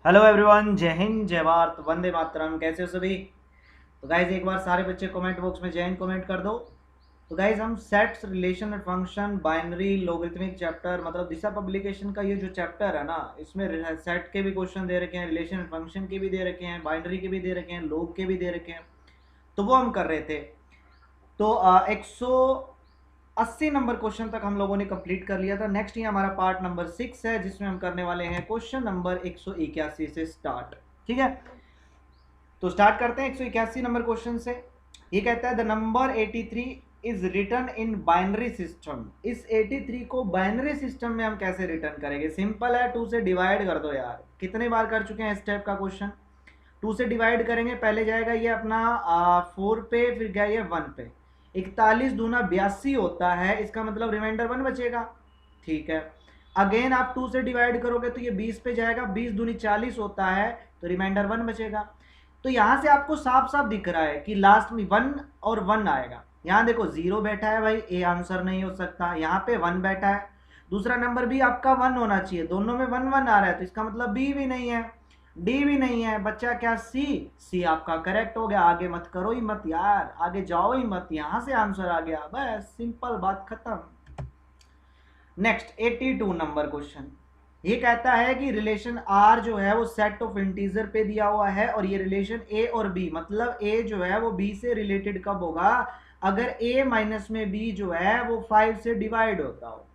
Hello everyone, जय हिंद, जय भारत, वंदे मातरम। कैसे हो सभी? तो गाइज एक बार सारे बच्चे कमेंट बॉक्स में जय हिंद कमेंट कर दो। तो गाइज हम sets, relation and function, binary, logarithmic chapter मतलब दिशा पब्लिकेशन का ये जो चैप्टर है ना, इसमें सेट के भी क्वेश्चन दे रखे हैं, रिलेशन एंड फंक्शन के भी दे रखे हैं, बाइनरी के भी दे रखे हैं, लॉग के भी दे रखे हैं। तो वो हम कर रहे थे। तो 180 नंबर क्वेश्चन तक हम लोगों ने कंप्लीट कर लिया था। नेक्स्ट ये हमारा पार्ट नंबर 6 है, जिसमें हम करने वाले हैं क्वेश्चन नंबर 181 से स्टार्ट। ठीक है, तो स्टार्ट करते हैं 181 नंबर क्वेश्चन से। ये कहता है the number 83 is return in binary system. इस 83 को बाइनरी सिस्टम में हम कैसे रिटर्न करेंगे? सिंपल है, 2 से डिवाइड कर दो यार। कितने बार कर चुके हैं इस टाइप का क्वेश्चन? 2 से डिवाइड करेंगे, पहले जाएगा ये अपना 4 पे, फिर गया ये 1 पे। 41 दूना 82 होता है, इसका मतलब रिमाइंडर 1 बचेगा। ठीक है, अगेन आप 2 से डिवाइड करोगे तो ये 20 पे जाएगा, 20 दूनी 40 होता है, तो रिमाइंडर 1 बचेगा। तो यहां से आपको साफ साफ दिख रहा है कि लास्ट में 1 और 1 आएगा। यहां देखो 0 बैठा है भाई, ए आंसर नहीं हो सकता। यहाँ पे 1 बैठा है, दूसरा नंबर भी आपका 1 होना चाहिए, दोनों में 1 1 आ रहा है, तो इसका मतलब बी भी नहीं है, डी भी नहीं है, बच्चा क्या सी? सी आपका करेक्ट हो गया। आगे मत करो ही मत यार, आगे जाओ ही मत, यहां से आंसर आ गया, बस सिंपल बात खत्म। Next 82 number question. ये कहता है कि रिलेशन आर जो है वो सेट ऑफ इंटीजर पे दिया हुआ है, और ये रिलेशन ए और बी, मतलब ए जो है वो बी से रिलेटेड कब होगा? अगर ए माइनस में बी जो है वो 5 से डिवाइड होता हो।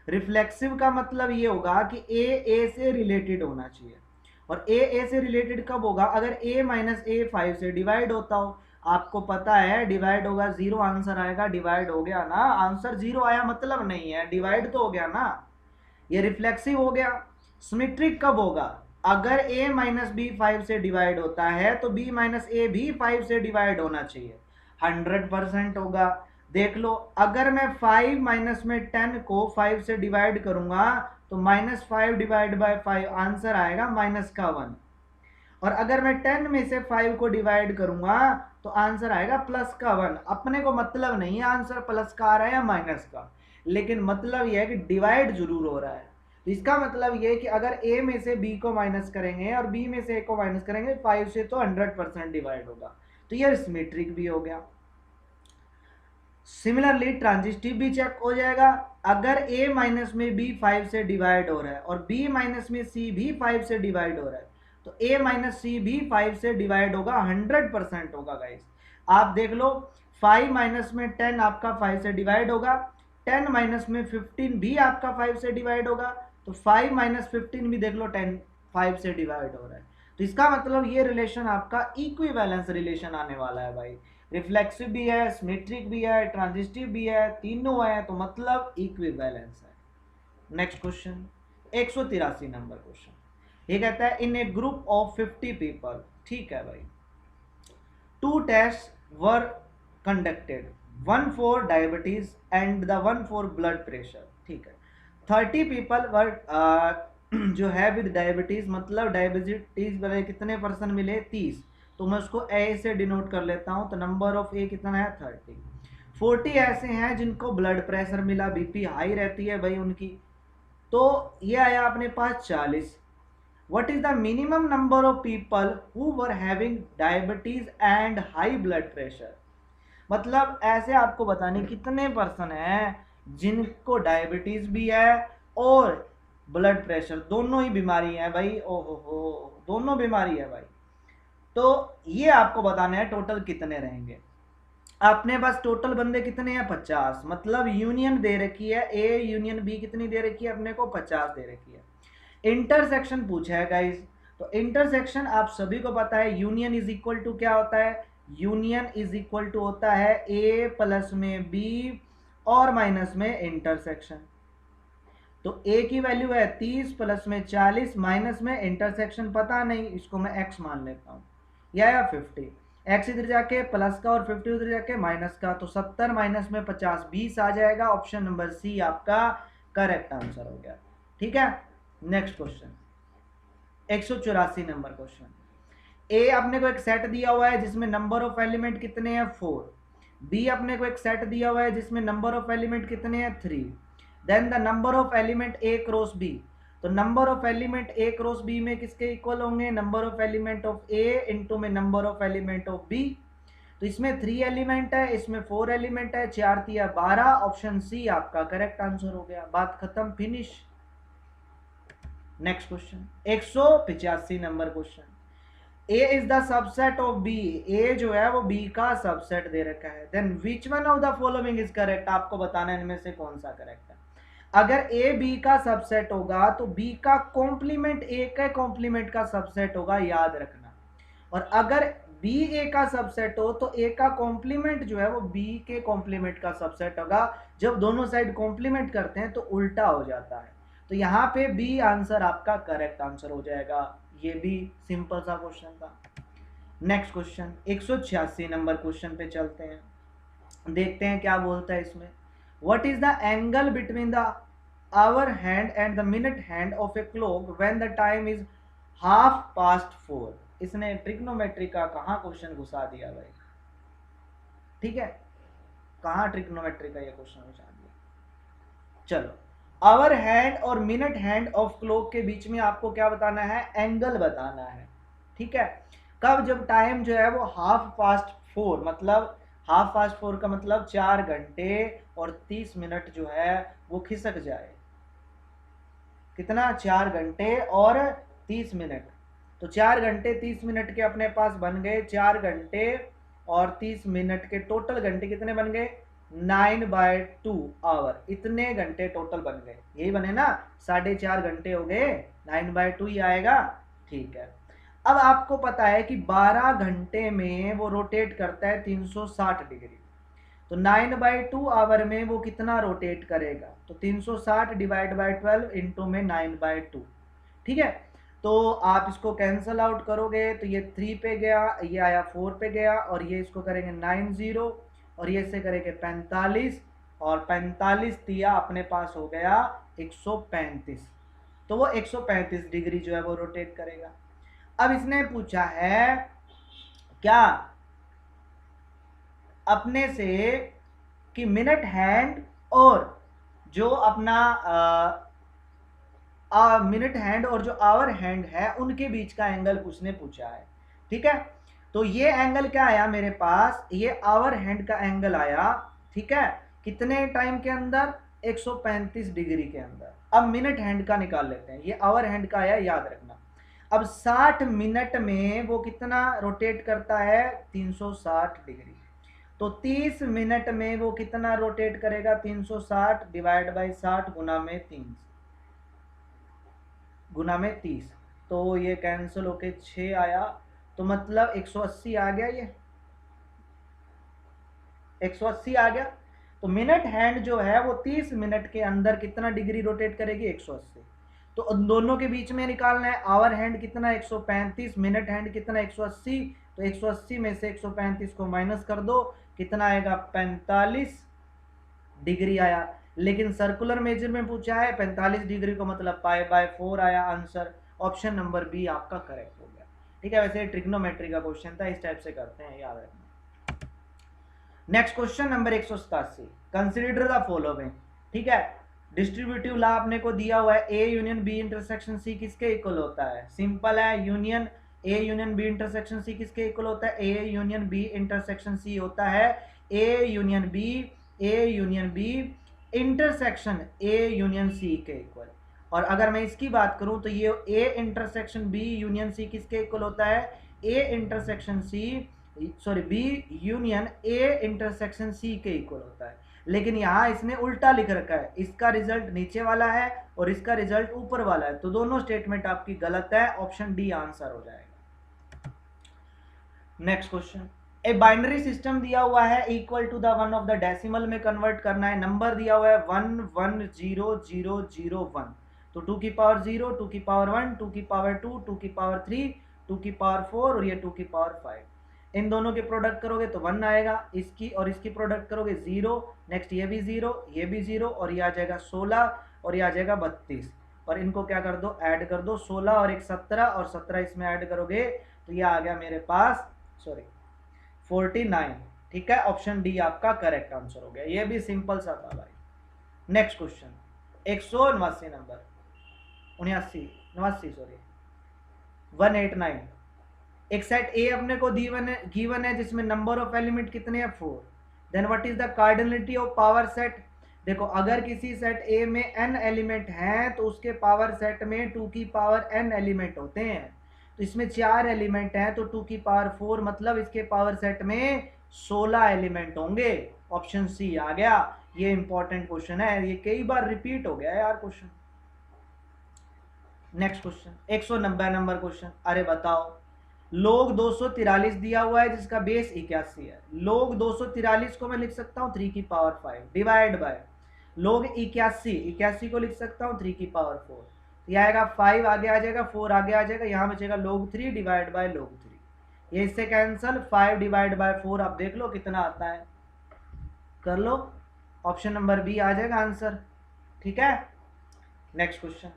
रिफ्लेक्सिव का मतलब ये होगा कि ए से रिलेटेड होना चाहिए, और ए से रिलेटेड कब होगा? अगर ए माइनस ए 5 से डिवाइड होता हो। आपको पता है डिवाइड होगा 0 आंसर आएगा, डिवाइड हो गया ना, आंसर 0 आया मतलब नहीं है, डिवाइड तो हो गया ना। ये रिफ्लेक्सिव हो गया। सिमेट्रिक कब होगा? अगर a माइनस बी 5 से डिवाइड होता है तो b माइनस ए भी 5 से डिवाइड होना चाहिए, 100% होगा। देख लो, अगर मैं 5 माइनस में 10 को 5 से डिवाइड करूंगा तो -5 डिवाइड बाय 5 आंसर आएगा -1। और अगर मैं 10 में से 5 को डिवाइड करूंगा तो आंसर आएगा +1। अपने को मतलब नहीं है आंसर प्लस का आ रहा है या माइनस का, लेकिन मतलब यह है कि डिवाइड जरूर हो रहा है। तो इसका मतलब यह है कि अगर a में से b को माइनस करेंगे और b में से a को माइनस करेंगे 5 से, तो 100% डिवाइड होगा। तो यह सिमेट्रिक भी हो गया। सिमिलरली ट्रांजिस्टिव भी चेक हो जाएगा। अगर a माइनस में b 5 से डिवाइड हो रहा है और b माइनस में c भी 5 से डिवाइड हो रहा है, तो a माइनस सी भी 5 से डिवाइड होगा, 100% होगा गाइस। आप देख लो, 5 माइनस में 10 आपका 5 से डिवाइड होगा, 10 माइनस में 15 भी आपका 5 से डिवाइड होगा, तो 5 माइनस 15 भी देख लो 10 5 से डिवाइड हो रहा है। तो इसका मतलब ये रिलेशन आपका इक्विवेलेंस रिलेशन आने वाला है भाई। रिफ्लेक्सिव भी है, सिमेट्रिक भी है, ट्रांजिस्टिव भी है, तीनों है, तो मतलब इक्विवेलेंस है। Next question 183 number question. ये कहता है in a group of 50 people, ठीक है भाई, 2 test were conducted, 1 for diabetes and the 1 for blood pressure. ठीक है, 30 पीपल वर जो है विद डायबिटीज, मतलब डायबिटीज वाले कितने पर्सन मिले? 30। तो मैं उसको ए से डिनोट कर लेता हूं, तो नंबर ऑफ ए कितना है? 30। 40 ऐसे हैं जिनको ब्लड प्रेशर मिला, बीपी हाई रहती है भाई उनकी, तो ये आया अपने पास 40। What is the minimum number of people who were having diabetes and high blood pressure? मतलब ऐसे आपको बताने कितने पर्सन हैं जिनको डायबिटीज भी है और ब्लड प्रेशर, दोनों ही बीमारी है भाई। ओहो हो, दोनों बीमारी है भाई। तो ये आपको बताना है टोटल कितने रहेंगे। आपने बस टोटल बंदे कितने हैं? 50। मतलब यूनियन दे रखी है, ए यूनियन बी कितनी दे रखी है अपने को? 50 दे रखी है। इंटरसेक्शन पूछा है गाइस, तो इंटरसेक्शन आप सभी को पता है, यूनियन इज इक्वल टू क्या होता है? यूनियन इज इक्वल टू होता है ए प्लस में बी और माइनस में इंटरसेक्शन। तो ए की वैल्यू है 30 प्लस में 40 माइनस में इंटरसेक्शन पता नहीं, इसको मैं एक्स मान लेता हूं, या 50। एक्स इधर जाके प्लस का और 50 उधर जाके माइनस का, तो 70 माइनस में 50 20 आ जाएगा। ऑप्शन नंबर सी आपका करेक्ट आंसर हो गया। ठीक है, नेक्स्ट क्वेश्चन 184 नंबर क्वेश्चन। ए अपने को एक सेट दिया हुआ है जिसमें नंबर ऑफ एलिमेंट कितने हैं? 4। बी अपने को एक सेट दिया हुआ है जिसमें नंबर ऑफ एलिमेंट कितने हैं? 3। Then the number of element A cross B, तो number of element A cross B में किसके इक्वल होंगे, number of element of A into में number of element of B. तो इसमें 3 एलिमेंट है, इसमें 4 एलिमेंट है, 4 तिया 12, ऑप्शन सी आपका करेक्ट आंसर हो गया, बात खत्म, finish. Next question 185 number question, A is the subset of B, A जो है वो B का सबसेट दे रखा है, then which one of the following is correct, आपको बताना है इनमें से कौन सा करेक्ट है। अगर A B का सबसेट होगा तो B का कॉम्प्लीमेंट A के कॉम्प्लीमेंट का सबसेट होगा, याद रखना। और अगर B A का सबसेट हो तो A का कॉम्प्लीमेंट जो है वो B के कॉम्प्लीमेंट का सबसेट होगा। जब दोनों साइड कॉम्प्लीमेंट करते हैं तो उल्टा हो जाता है, तो यहाँ पे B आंसर आपका करेक्ट आंसर हो जाएगा। ये भी सिंपल सा क्वेश्चन था। नेक्स्ट क्वेश्चन 186 नंबर क्वेश्चन पे चलते हैं, देखते हैं क्या बोलता है इसमें। What is the angle between the hour hand and the minute hand of a clock when the time is 4:30। इसने ट्रिग्नोमेट्री का कहाँ क्वेश्चन घुसा दिया भाई, ठीक है, कहाँ ट्रिग्नोमेट्री का ये क्वेश्चन घुसा दिया। चलो, आवर हैंड और मिनट हैंड ऑफ क्लॉक के बीच में आपको क्या बताना है, एंगल बताना है, ठीक है। कब, जब टाइम जो है वो 4:30, मतलब 4:30 का मतलब 4 घंटे और 30 मिनट जो है वो खिसक जाए, कितना, 4 घंटे और 30 मिनट। तो 4 घंटे 30 मिनट के अपने पास बन गए, 4 घंटे और 30 मिनट के टोटल घंटे कितने बन गए, 9/2 आवर, इतने घंटे टोटल बन गए, यही बने ना, 4.5 घंटे हो गए, 9/2 ही आएगा, ठीक है। अब आपको पता है कि 12 घंटे में वो रोटेट करता है 360 डिग्री, तो 9/2 आवर में वो कितना रोटेट करेगा, तो 360 डिवाइड बाई 12 इंटू में 9/2, ठीक है। तो आप इसको कैंसल आउट करोगे तो ये 3 पे गया, ये आया 4 पे गया, और ये इसको करेंगे 90 और ये से करेंगे 45, और 45 दिया अपने पास हो गया 135, तो वो 135 डिग्री जो है वो रोटेट करेगा। अब इसने पूछा है क्या अपने से कि मिनट हैंड और जो अपना मिनट हैंड और जो आवर हैंड है उनके बीच का एंगल उसने पूछा है, ठीक है। तो ये एंगल क्या आया मेरे पास, ये आवर हैंड का एंगल आया, ठीक है, कितने टाइम के अंदर, 135 डिग्री के अंदर। अब मिनट हैंड का निकाल लेते हैं, ये आवर हैंड का आया, याद रखना। अब 60 मिनट में वो कितना रोटेट करता है, 360 डिग्री, तो 30 मिनट में वो कितना रोटेट करेगा, 360 डिवाइड बाई 60 गुना में 30, तो ये कैंसिल होके 6 आया, तो मतलब 180 आ गया, ये 180 आ गया। तो मिनट हैंड जो है वो 30 मिनट के अंदर कितना डिग्री रोटेट करेगी, 180। तो दोनों के बीच में निकालना है, आवर हैंड कितना 135, मिनट हैंड कितना 180, तो 180 में से 135 को माइनस कर दो, कितना आएगा, 45 डिग्री आया। लेकिन सर्कुलर मेजर में पूछा है 45 डिग्री को मतलब π/4 आया आंसर, ऑप्शन नंबर बी आपका करेक्ट हो गया, ठीक है। वैसे ट्रिग्नोमेट्री का क्वेश्चन था, इस टाइप से करते हैं, याद रखना। Next question number 187, consider the following, ठीक है। डिस्ट्रीब्यूटिव लॉ आपने को दिया हुआ है, A union B intersection C किसके इक्वल होता है, सिंपल है, union A union B intersection C किसके इक्वल होता है, A union B intersection C होता है A union B intersection A union C के इक्वल। और अगर मैं इसकी बात करूं तो ये A intersection B union C किसके इक्वल होता है, A intersection C, sorry B union A intersection C के इक्वल होता है। लेकिन यहाँ इसने उल्टा लिख रखा है, इसका रिजल्ट नीचे वाला है और इसका रिजल्ट ऊपर वाला है, तो दोनों स्टेटमेंट आपकी गलत है, ऑप्शन डी आंसर हो जाएगा। Next question, a binary system दिया हुआ है, equal to the one of the decimal में कन्वर्ट करना है, नंबर दिया हुआ है 11001, तो 2 की पावर 0, 2 की पावर 1, 2 की पावर 2, 2 की पावर 3, 2 की पावर 4 और ये 2 की पावर 5। इन दोनों के प्रोडक्ट करोगे तो 1 आएगा, इसकी और इसकी प्रोडक्ट करोगे 0, नेक्स्ट ये भी 0, ये भी 0 और ये आ जाएगा 16 और ये आ जाएगा 32, और इनको क्या कर दो, ऐड कर दो, 16 और एक 17 और 17 इसमें ऐड करोगे तो ये आ गया मेरे पास, सॉरी 49, ठीक है। ऑप्शन डी आपका करेक्ट आंसर हो गया, ये भी सिंपल सा था भाई। Next question 189 number, 89 sorry 189। एक सेट ए अपने को गिवन है जिसमें नंबर ऑफ एलिमेंट कितने हैं 4। Then what is the cardinality of power set. देखो अगर किसी सेट ए में n एलिमेंट हैं तो उसके पावर सेट में 2 की पावर n एलिमेंट होते हैं। तो इसमें 4 एलिमेंट हैं तो 2 की पावर 4 मतलब इसके पावर सेट में 16 एलिमेंट होंगे। ऑप्शन सी आ गया। ये इंपॉर्टेंट क्वेश्चन है, ये कई बार रिपीट हो गया यार question. Next question 190 number question. अरे बताओ log 243 दिया हुआ है जिसका बेस 81 है। log 243 को मैं लिख सकता हूँ 3 की पावर 5 डिवाइड बाय log 81 को लिख सकता हूँ 3 की पावर 4। ये आएगा 5 आगे आ जाएगा, 4 आगे आ जाएगा, यहाँ बचेगा log 3 डिवाइड बाय log 3। ये इससे कैंसल, 5 डिवाइड बाय 4 आप देख लो कितना आता है, कर लो। ऑप्शन नंबर बी आ जाएगा आंसर। ठीक है। Next question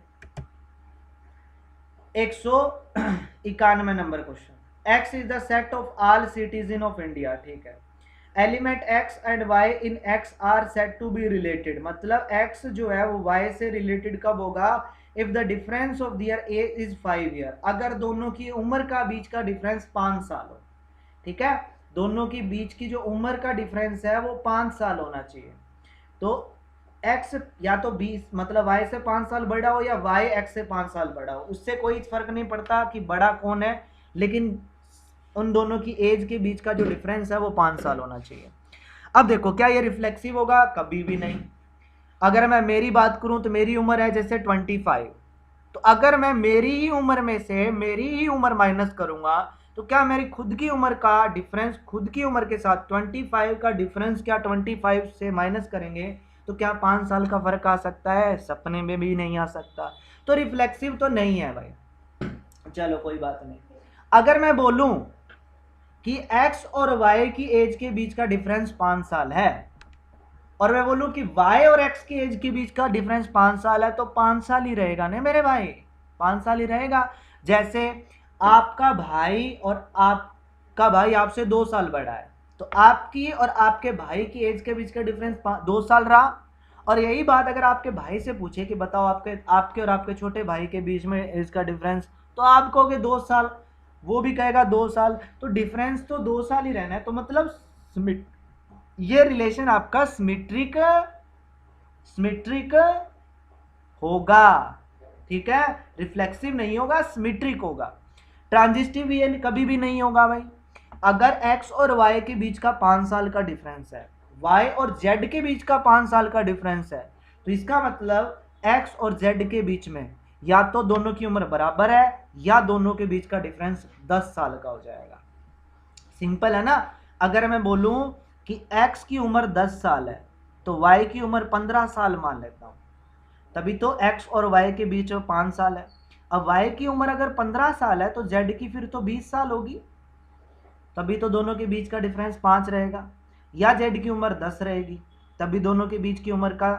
191 number question. x is the set of all citizen of India. ठीक है। Element x and y in x are set to be related. मतलब x जो है वो y से रिलेटेड कब होगा, if the difference of their age is 5 year. अगर दोनों की उम्र का बीच का डिफरेंस 5 साल हो। ठीक है, दोनों की बीच की जो उम्र का डिफरेंस है वो 5 साल होना चाहिए। तो x या तो 20 मतलब y से 5 साल बड़ा हो या y x से 5 साल बड़ा हो, उससे कोई फर्क नहीं पड़ता कि बड़ा कौन है, लेकिन उन दोनों की एज के बीच का जो डिफरेंस है वो 5 साल होना चाहिए। अब देखो क्या ये रिफ्लेक्सिव होगा, कभी भी नहीं। अगर मैं मेरी बात करूं तो मेरी उम्र है जैसे 25, तो अगर मैं मेरी ही उम्र में से मेरी ही उम्र माइनस करूंगा तो क्या मेरी खुद की उम्र का डिफरेंस खुद की उम्र के साथ 25 का डिफरेंस क्या 25 से माइनस करेंगे तो क्या 5 साल का फर्क आ सकता है? सपने में भी नहीं आ सकता। तो रिफ्लेक्सिव तो नहीं है भाई। चलो कोई बात नहीं। अगर मैं बोलूं कि x और y की एज के बीच का डिफरेंस 5 साल है और मैं बोलूं कि y और x की एज के बीच का डिफरेंस 5 साल है, तो 5 साल ही रहेगा ना मेरे भाई, 5 साल ही रहेगा। जैसे आपका भाई और आपका भाई आपसे 2 साल बड़ा है, तो आपकी और आपके भाई की एज के बीच का डिफरेंस 2 साल रहा। और यही बात अगर आपके भाई से पूछे कि बताओ आपके और आपके छोटे भाई के बीच में एज का डिफरेंस, तो आप कहोगे 2 साल, वो भी कहेगा 2 साल, तो डिफरेंस तो 2 साल ही रहना है। तो मतलब ये रिलेशन आपका सिमेट्रिक होगा। ठीक है, रिफ्लेक्सिव नहीं होगा, सिमेट्रिक होगा। ट्रांजिस्टिव ये कभी भी नहीं होगा भाई। अगर x और y के बीच का 5 साल का डिफरेंस है, y और z के बीच का 5 साल का डिफरेंस है, तो इसका मतलब x और z के बीच में या तो दोनों की उम्र बराबर है या दोनों के बीच का डिफरेंस 10 साल का हो जाएगा। सिंपल है ना। अगर मैं बोलूं कि x की उम्र 10 साल है तो y की उम्र 15 साल मान लेता हूं, तभी तो x और y के बीच में 5 साल है। अब y की उम्र अगर 15 साल है तो z की फिर तो 20 साल होगी, तभी तो दोनों के बीच का डिफरेंस 5 रहेगा। या z की उम्र 10 रहेगी, तभी दोनों के बीच की उम्र का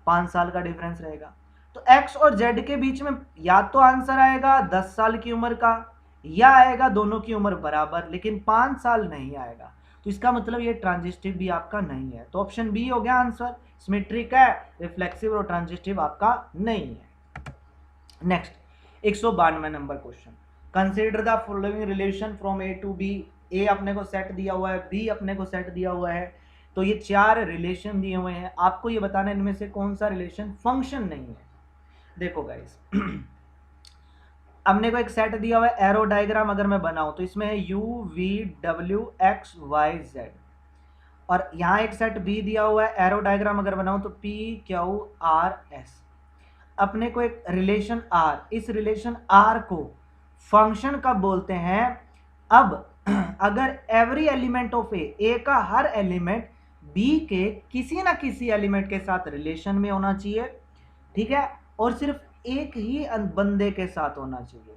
5 साल का डिफरेंस रहेगा। तो x और z के बीच में या तो आंसर आएगा 10 साल की उम्र का या आएगा दोनों की उम्र बराबर, लेकिन 5 साल नहीं आएगा। तो इसका मतलब ये ट्रांजिस्टिव भी आपका नहीं है। तो ऑप्शन बी हो गया आंसर। सिमेट्रिक है, रिफ्लेक्सिव और ट्रांजिस्टिव आपका नहीं है। Next 192 number question. Consider the following relation from A to B. A अपने को सेट दिया हुआ है, बी अपने को सेट दिया हुआ है, तो ये 4 रिलेशन दिए हुए हैं। आपको ये बताना है इनमें से कौन सा रिलेशन फंक्शन नहीं है। देखो गाइस हमने को एक सेट दिया हुआ है, एरो डायग्राम अगर मैं बनाऊं तो इसमें है u v w x y z, और यहाँ एक सेट b दिया हुआ है, एरो डायग्राम अगर बनाऊं तो p q r s। अपने को एक रिलेशन r, इस रिलेशन r को फंक्शन कब बोलते हैं? अब अगर एवरी एलिमेंट ऑफ ए का हर एलिमेंट b के किसी ना किसी एलिमेंट के साथ रिलेशन में होना चाहिए, ठीक है, और सिर्फ एक ही बंदे के साथ होना चाहिए।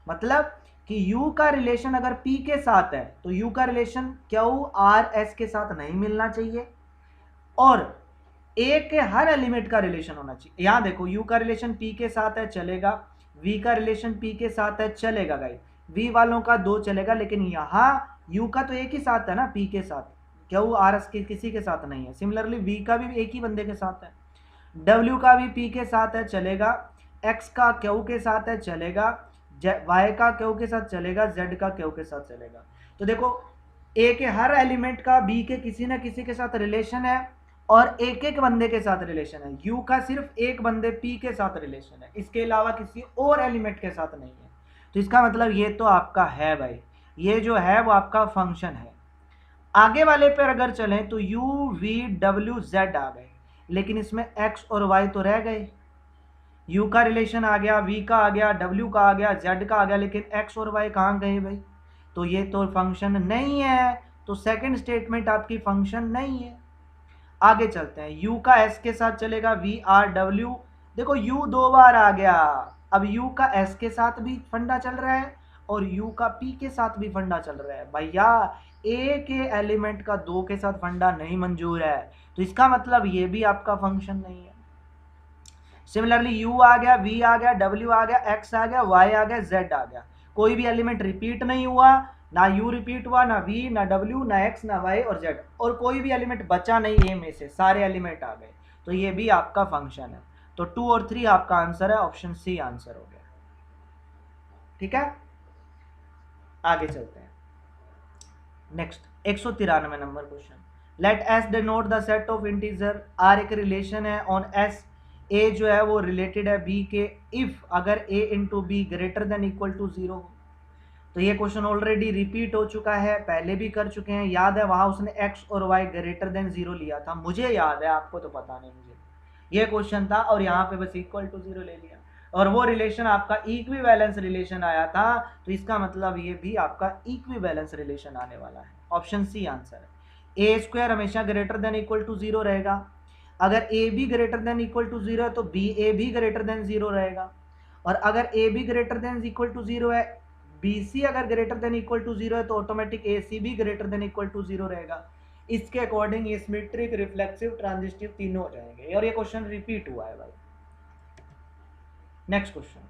मतलब कि u का रिलेशन अगर p के साथ है तो u का रिलेशन q r s के साथ नहीं मिलना चाहिए, और a के हर एलिमेंट का रिलेशन होना चाहिए। यहां देखो u का रिलेशन p के साथ है चलेगा, v का रिलेशन p के साथ है चलेगा गाइस, v वालों का 2 चलेगा, लेकिन यहाँ u का तो एक ही साथ है ना p के साथ, q r s के किसी के साथ नहीं है। सिमिलरली v का भी एक ही बंदे के साथ है, w का भी p के साथ है चलेगा, x का q के साथ है चलेगा, y का q के साथ चलेगा, z का q के साथ चलेगा। तो देखो a के हर एलिमेंट का b के किसी ना किसी के साथ रिलेशन है और एक एक बंदे के साथ रिलेशन है। u का सिर्फ एक बंदे p के साथ रिलेशन है, इसके अलावा किसी और एलिमेंट के साथ नहीं है। तो इसका मतलब ये तो आपका है भाई, ये जो है वो आपका फंक्शन है। आगे वाले पर अगर चलें तो u v w z आ गए, लेकिन इसमें x और y तो रह गए। u का रिलेशन आ गया, v का आ गया, w का आ गया, z का आ गया, लेकिन x और y कहाँ गए भाई? तो ये तो फंक्शन नहीं है, तो सेकंड स्टेटमेंट आपकी फंक्शन नहीं है। आगे चलते हैं, u का s के साथ चलेगा, v r w, देखो u दो बार आ गया। अब u का s के साथ भी फंडा चल रहा है और u का p के साथ भी फंडा चल रहा है। भैया a के एलिमेंट का दो के साथ फंडा नहीं मंजूर है, तो इसका मतलब ये भी आपका फंक्शन नहीं है। सिमिलरली u आ गया, v आ गया, w आ गया, x आ गया, y आ गया, z आ गया, कोई भी एलिमेंट रिपीट नहीं हुआ, ना u रिपीट हुआ, ना v, ना w, ना x, ना y और z, और कोई भी एलिमेंट बचा नहीं a में से, सारे एलिमेंट आ गए, तो ये भी आपका फंक्शन है। तो 2 और 3 आपका आंसर है, ऑप्शन सी आंसर हो गया। ठीक है, आगे चलते हैं। Next 193 number question, let s denote the set of integer. r एक रिलेशन है ऑन s, a जो है वो रिलेटेड है b के इफ अगर a into B greater than equal to 0 हो। तो ये क्वेश्चन ऑलरेडी रिपीट हो चुका है, पहले भी कर चुके हैं, याद है वहां उसने x और y ग्रेटर देन 0 लिया था, मुझे याद है, आपको तो पता नहीं मुझे। ये क्वेश्चन था और यहाँ पे बस इक्वल टू 0 ले लिया, और वो रिलेशन आपका इक्विवेलेंस रिलेशन आया था, तो इसका मतलब ये भी आपका इक्विवेलेंस रिलेशन आने वाला है। ऑप्शन सी आंसर है। ए स्क्वायर हमेशा ग्रेटर देन इक्वल टू 0 रहेगा, अगर A B greater than equal to 0 है तो बी ए भी ग्रेटर देन 0 रहेगा, और अगर A B greater than equal to 0 है, बी सी अगर ग्रेटर देन इक्वल टू 0 है, तो ऑटोमेटिक ए सी भी ग्रेटर देन इक्वल टू 0 रहेगा। इसके अकॉर्डिंग ये सिमेट्रिक, रिफ्लेक्सिव, ट्रांजिस्टिव तीनों हो जाएंगे, और ये क्वेश्चन रिपीट हुआ है भाई। Next question,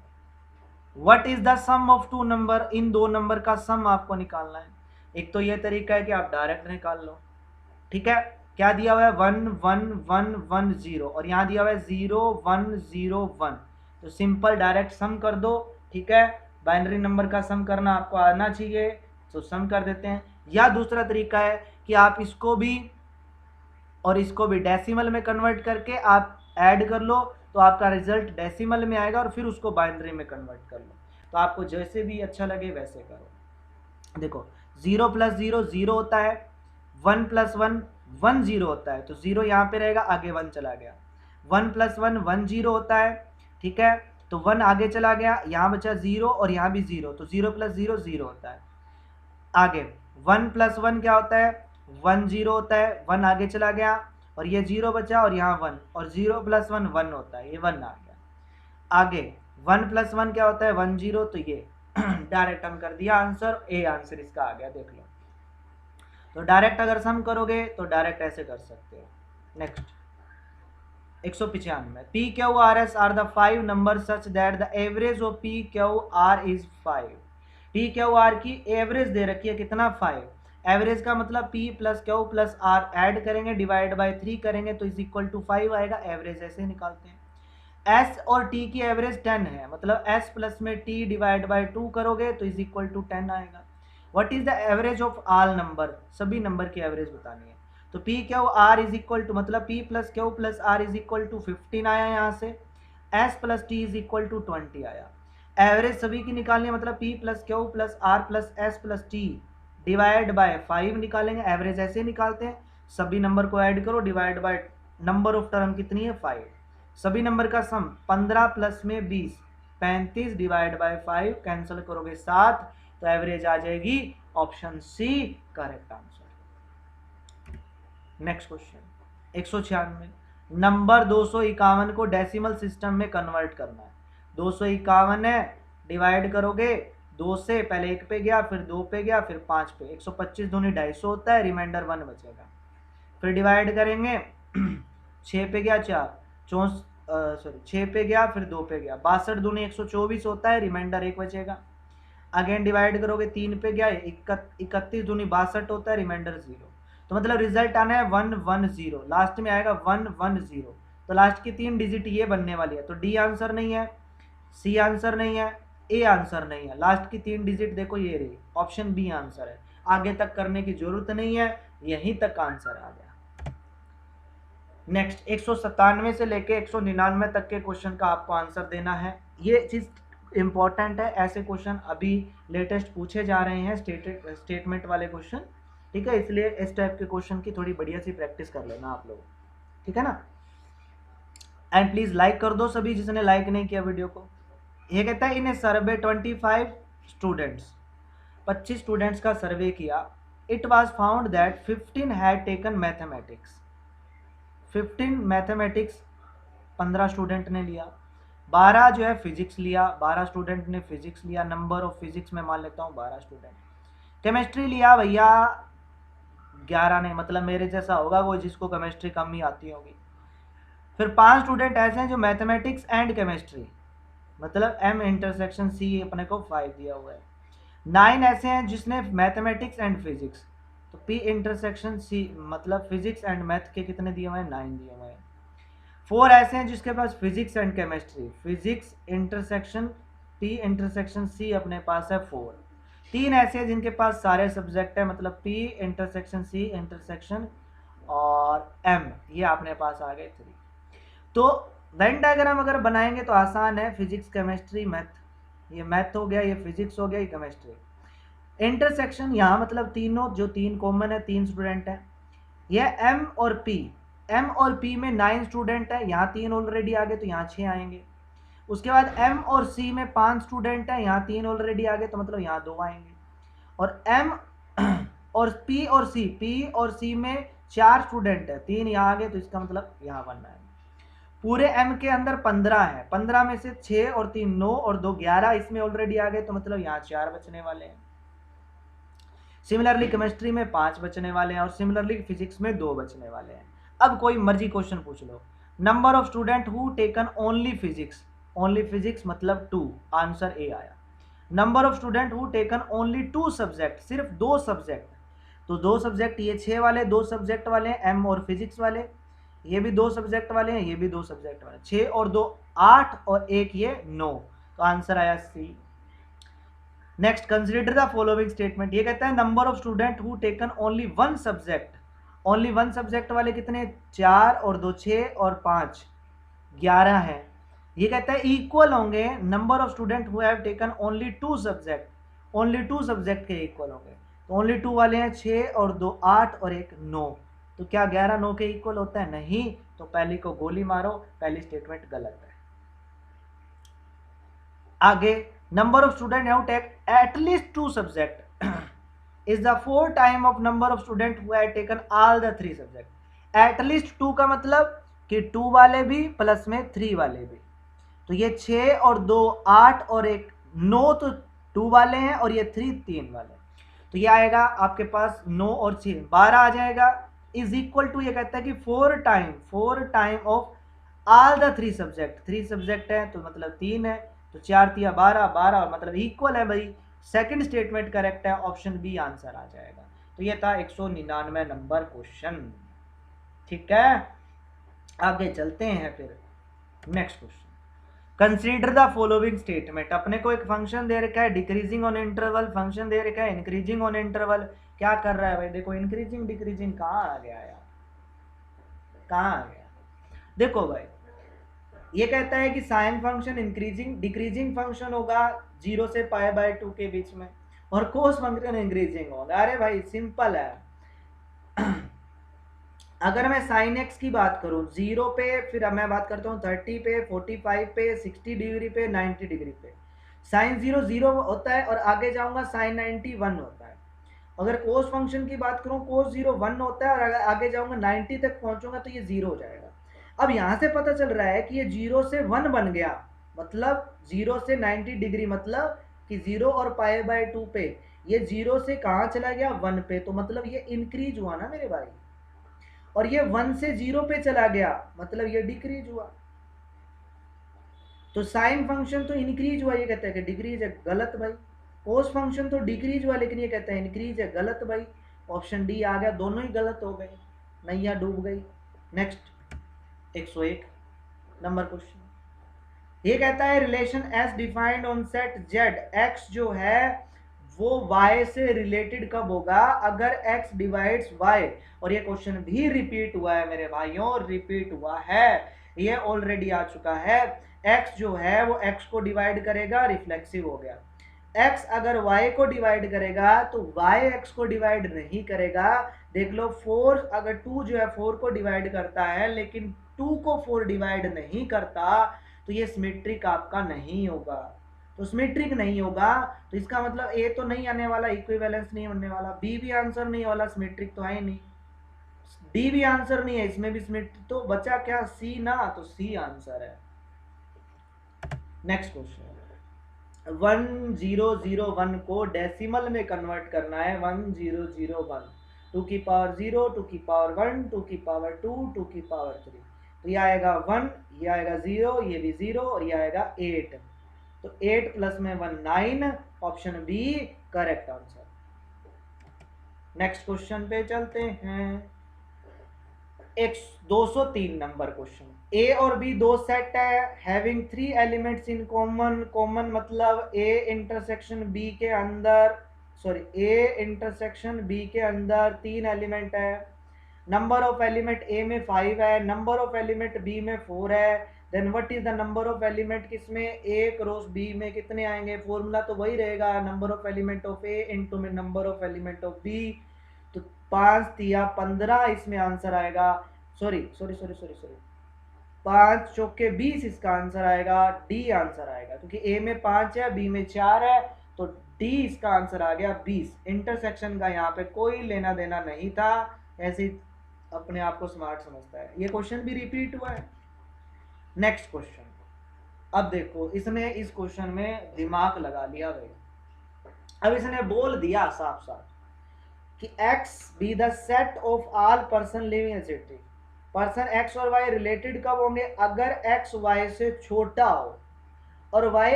what is the sum of two number. इन दो नंबर का सम आपको निकालना है। एक तो ये तरीका है कि आप डायरेक्ट निकाल लो, ठीक है। क्या दिया हुआ है 1 1 1 1 0, और यहाँ दिया हुआ है 0 1 0 1, तो सिंपल डायरेक्ट सम कर दो, ठीक है। बाइनरी नंबर का सम करना आपको आना चाहिए, तो सम कर देते हैं। या दूसरा तरीका है कि आप इसको भी और इसको भी डेसिमल में कन्वर्ट करके आप ऐड कर लो, तो आपका रिजल्ट डेसिमल में आएगा, और फिर उसको बाइनरी में कन्वर्ट कर लो। तो आपको जैसे भी अच्छा लगे वैसे करो। देखो 0 + 0 0 होता है, 1 + 1 1 0 होता है, तो 0 यहाँ पे रहेगा, आगे 1 चला गया। 1 + 1 1 0 होता है, ठीक है, तो 1 आगे चला गया, यहाँ बचा 0 और यहाँ भी 0, तो 0 + 0 0 होता है। आगे 1 + 1 क्या होता है, 1 0 होता है, 1 आगे चला गया और ये 0 बचा और यहाँ 1, और 0 + 1 1 होता है, ये 1 आ गया। आगे 1 + 1 क्या होता है, 1 0, तो ये डायरेक्ट हम कर दिया आंसर, ए आंसर इसका आ गया, देख लो। तो डायरेक्ट अगर सम करोगे तो डायरेक्ट ऐसे कर सकते हो। Next 195, P Q R S R the 5 number such that the average of P Q R is 5। P Q R की एवरेज दे रखी है कितना, 5। एवरेज का मतलब p + q + r ऐड करेंगे, डिवाइड बाय 3 करेंगे, तो इज इक्वल टू 5 आएगा। एवरेज ऐसे निकालते हैं। s और t की एवरेज 10 है, मतलब s प्लस में t डिवाइड बाय 2 करोगे तो इज इक्वल टू 10 आएगा। What is the average of all number, सभी नंबर की एवरेज बतानी है। तो p q r is equal to, मतलब p + q + r is equal to 15 आया यहाँ से, s + t is equal to 20 आया। एवरेज सभी की निकालनी है, मतलब p + q + r + s + t divide bye 5 निकालेंगे। एवरेज ऐसे निकालते हैं, सभी नंबर को ऐड करो, divide by number of term कितनी है, 5। सभी नंबर का सम 15 + में 20 35 डिवाइड बाय 5, कैंसिल करोगे 7, तो एवरेज आ जाएगी option C correct answer. Next question 196, number 251 को डेसिमल सिस्टम में कन्वर्ट करना है। 251 है, डिवाइड करोगे 2 से, पहले 1 पे गया, फिर 2 पे गया, फिर 5 पे, 125 दूनी 250 होता है, रिमाइंडर 1 बचेगा। फिर डिवाइड करेंगे 6 पे गया 4, 6 पे गया, फिर 2 पे गया, 62 दूनी 124 होता है, रिमाइंडर 1 बचेगा। अगेन डिवाइड करोगे 3 पे गया, 31 दूनी 62 होता है, रिमाइंडर 0। तो मतलब रिजल्ट आना है 110, लास्ट में आएगा 110, तो लास्ट की 3 डिजिट ये बनने वाली है, तो डी आंसर नहीं है। सी आंसर नहीं है, ए आंसर नहीं है, लास्ट की 3 डिजिट देखो ये रही, ऑप्शन बी आंसर है। आगे तक करने की जरूरत नहीं है, यहीं तक आंसर आ गया। नेक्स्ट 197 से लेके 199 तक के क्वेश्चन का आपको आंसर देना है। ये चीज इंपॉर्टेंट है, ऐसे क्वेश्चन अभी लेटेस्ट पूछे जा रहे हैं, स्टेटमेंट वाले क्वेश्चन, ठीक है, इसलिए इस टाइप के क्वेश्चन की थोड़ी बढ़िया सी प्रैक्टिस कर लेना आप लोग, ठीक है ना। एंड प्लीज लाइक कर दो सभी जिसने लाइक नहीं किया वीडियो को। ये कहता है in A survey 25 students, 25 students का सर्वे किया, it was found that 15 had taken mathematics, 15 mathematics 15 student ने लिया, 12 जो है फिजिक्स लिया, 12 स्टूडेंट ने फिजिक्स लिया, नंबर ऑफ फिजिक्स में मान लेता हूँ 12 स्टूडेंट। केमिस्ट्री लिया भैया 11 ने, मतलब मेरे जैसा होगा वो जिसको केमिस्ट्री कम ही आती होगी। फिर 5 स्टूडेंट ऐसे हैं जो मैथमेटिक्स एंड केमिस्ट्री, मतलब एम इंटरसेक्शन सी अपने को 5 दिया हुआ है। 9 ऐसे हैं जिसने मैथमेटिक्स एंड फिजिक्स, तो पी इंटरसेक्शन सी मतलब फिजिक्स एंड मैथ के कितने दिए हुए हैं, 9 दिए हुए हैं। 4 ऐसे हैं जिसके पास physics and chemistry, physics intersection P intersection C अपने पास है 4। 3 ऐसे हैं जिनके पास सारे सब्जेक्ट है, मतलब पी इंटरसेक्शन सी इंटरसेक्शन और एम, ये अपने पास आ गए 3। तो वेन डायग्राम अगर बनाएंगे तो आसान है, फिजिक्स केमिस्ट्री मैथ, ये मैथ हो गया, ये फिजिक्स हो गया, ये केमिस्ट्री। इंटरसेक्शन यहाँ मतलब तीनों जो 3 कॉमन है, 3 स्टूडेंट है। यह एम और पी, एम और पी में 9 स्टूडेंट है, यहाँ 3 ऑलरेडी आ गए तो यहाँ 6 आएंगे। उसके बाद एम और सी में 5 स्टूडेंट है, यहाँ 3 ऑलरेडी आ गए तो मतलब यहाँ 2 आएंगे। और एम और पी और सी में 4 स्टूडेंट है, 3 यहाँ आ गए तो इसका मतलब यहाँ 1 आएंगे। पूरे m के अंदर 15 है, 15 में से 6 और 3 9 और 2 11 इसमें ऑलरेडी आ गए तो मतलब यहाँ 4 बचने वाले हैं। सिमिलरली केमिस्ट्री में 5 बचने वाले हैं और सिमिलरली फिजिक्स में 2 बचने वाले हैं। अब कोई मर्जी क्वेश्चन पूछ लो। Number of student who taken only physics मतलब 2, आंसर ए आया। Number of student who taken only 2 subject, सिर्फ 2 सब्जेक्ट, तो 2 सब्जेक्ट ये 6 वाले 2 सब्जेक्ट वाले हैं, एम और फिजिक्स वाले, ये भी 2 सब्जेक्ट वाले हैं, ये भी 2 सब्जेक्ट वाले, 6 और 2 8 और 1 ये 9, तो आंसर आया C. Next consider the following statement, ये कहता है number of student who taken only 1 subject, only 1 subject वाले कितने, 4 और 2 6 और 5 11 है। ये कहता है इक्वल होंगे number of student who have taken only 2 subject, only 2 subject के इक्वल होंगे, तो ओनली 2 वाले हैं 6 और 2 8 और 1 9, तो क्या 11 9 के इक्वल होता है, नहीं, तो पहली को गोली मारो, पहली स्टेटमेंट गलत है। आगे number of student have take at least 2 subject is the 4 time of number of student who have taken all the 3 subject. At least 2 का मतलब कि 2 वाले भी प्लस में 3 वाले भी, तो ये 6 और 2 8 और 1 9, तो 2 वाले हैं और ये 3 वाले, तो ये आएगा आपके पास 9 और 6 12 आ जाएगा, इज इक्वल टू, ये कहता है कि 4 time of all the 3 subject, 3 subject है तो मतलब 3 है, तो 4 3 12 12 और मतलब इक्वल है भाई। सेकंड स्टेटमेंट करेक्ट है, ऑप्शन बी आंसर आ जाएगा। तो ये था 199 नंबर क्वेश्चन, ठीक है। आगे चलते हैं फिर next question. Consider the following statement, अपने को एक फंक्शन दे रखा है डिक्रीजिंग ऑन इंटरवल, फंक्शन दे रखा है इंक्रीजिंग ऑन इंटरवल। क्या कर रहा है भाई, देखो इंक्रीजिंग डिक्रीजिंग कहाँ आ गया यार, कहाँ आ गया, देखो भाई ये कहता है कि sine function increasing decreasing function होगा 0 से π/2 के बीच में, और कोस फंक्शन इंक्रीजिंग होगा। अरे भाई सिंपल है, अगर मैं साइन एक्स की बात करूं 0 पे, फिर मैं बात करता हूं 30 पे 45 पे 60 डिग्री पे 90 डिग्री पे, साइन 0 0 होता है और आगे जाऊंगा साइन 90 1 होता है। अगर कोस फंक्शन की बात करूं कोस 0 1 होता है और अगर आगे जाऊंगा 90 तक पहुंचूंगा तो ये 0 हो जाएगा। अब यहां से पता चल रहा है कि ये 0 से 1 बन गया, मतलब 0 से 90 डिग्री, मतलब कि 0 और π/2 पे ये 0 से कहाँ चला गया 1 पे, तो मतलब ये इंक्रीज हुआ ना मेरे भाई, और ये 1 से 0 पे चला गया मतलब ये डिक्रीज हुआ। तो साइन फंक्शन तो इंक्रीज हुआ, ये कहता है कि डिक्रीज है, गलत भाई। कोस फंक्शन तो डिक्रीज हुआ लेकिन ये कहता है इंक्रीज है, गलत भाई। ऑप्शन डी आ गया, दोनों ही गलत हो गए, नैया डूब गई। नेक्स्ट 101 नंबर क्वेश्चन, ये कहता है relation S defined on set Z, x जो है वो y से रिलेटेड कब होगा, अगर x डिवाइड्स y। और ये क्वेश्चन भी रिपीट हुआ है मेरे भाइयों, रिपीट हुआ है, ये ऑलरेडी आ चुका है। x जो है वो x को डिवाइड करेगा, रिफ्लेक्सिव हो गया। x अगर y को डिवाइड करेगा तो y x को डिवाइड नहीं करेगा। देख लो 4 अगर 2 जो है 4 को डिवाइड करता है लेकिन 2 को 4 डिवाइड नहीं करता, तो ये सिमेट्रिक आपका नहीं होगा। तो सिमेट्रिक नहीं होगा तो इसका मतलब ए तो नहीं आने वाला, इक्विवेलेंस नहीं होने वाला, बी भी आंसर नहीं वाला, सिमेट्रिक तो है ही नहीं, डी भी आंसर नहीं है, इसमें भी सिमेट्रिक, तो बचा क्या सी ना, तो सी आंसर है। नेक्स्ट क्वेश्चन 1001 को डेसिमल में कन्वर्ट करना है, 1001 2 की पावर 0 2 की पावर 1 2 की पावर 2 2 की पावर 3, तो ये आएगा 1, ये आएगा 0, ये भी 0 और ये आएगा 8, तो 8 प्लस में 1 9, option B correct answer. Next question पे चलते हैं, 203 नंबर क्वेश्चन। ए और बी दो सेट है, having 3 elements in common, common मतलब ए इंटरसेक्शन बी के अंदर, सॉरी ए इंटरसेक्शन बी के अंदर 3 एलिमेंट है, नंबर ऑफ एलिमेंट ए में 5 है, नंबर ऑफ एलिमेंट बी में 4 है, then what is the number of element किसमें, ए क्रॉस बी में कितने आएंगे, फॉर्मूला तो वही रहेगा, number of element of A into में number of element of B, तो 5 तिया 15 इसमें आंसर आएगा, सॉरी 5 चौके 20 इसका आंसर आएगा, डी आंसर आएगा, क्योंकि ए में 5 है बी में 4 है, तो डी इसका आंसर आ गया 20। इंटरसेक्शन का यहाँ पे कोई लेना देना नहीं था, ऐसे अपने आप को स्मार्ट समझता है। ये क्वेश्चन भी रिपीट हुआ है। नेक्स्ट क्वेश्चन, अब देखो इसने इस क्वेश्चन में दिमाग लगा लिया भाई, अब इसने बोल दिया साफ साफ कि x be the set of all person living in city, person x और y रिलेटेड कब होंगे, अगर x y से छोटा हो और y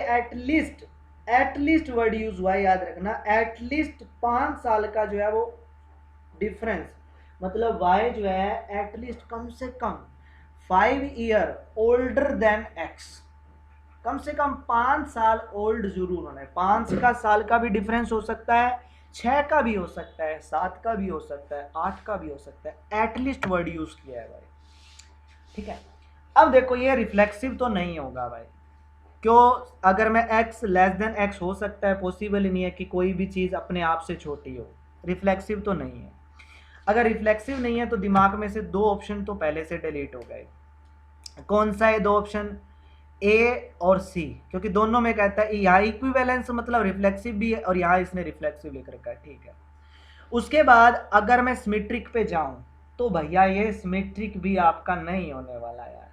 एटलीस्ट वर्ड यूज हुआ, याद रखना, एटलीस्ट 5 साल का जो है वो डिफरेंस, मतलब y जो है एटलीस्ट कम से कम 5 ईयर ओल्डर देन x, कम से कम 5 साल ओल्ड जरूर होना है। 5 का साल का भी डिफरेंस हो सकता है, 6 का भी हो सकता है, 7 का भी हो सकता है, 8 का भी हो सकता है, एटलीस्ट वर्ड यूज किया है भाई, ठीक है। अब देखो ये रिफ्लेक्सिव तो नहीं होगा भाई, क्यों, अगर मैं x लेस देन x हो सकता है, पॉसिबल ही नहीं है कि कोई भी चीज अपने आप से छोटी हो, रिफ्लेक्सिव तो नहीं है। अगर रिफ्लेक्सिव नहीं है तो दिमाग में से 2 ऑप्शन तो पहले से डिलीट हो गए। कौन सा है 2 ऑप्शन, ए और सी, क्योंकि दोनों में कहता है यहाँ इक्विवेलेंस मतलब रिफ्लेक्सिव भी है और यहाँ इसने रिफ्लेक्सिव लिख रखा है, ठीक है। उसके बाद अगर मैं सिमेट्रिक पे जाऊं तो भैया ये सिमेट्रिक भी आपका नहीं होने वाला यार।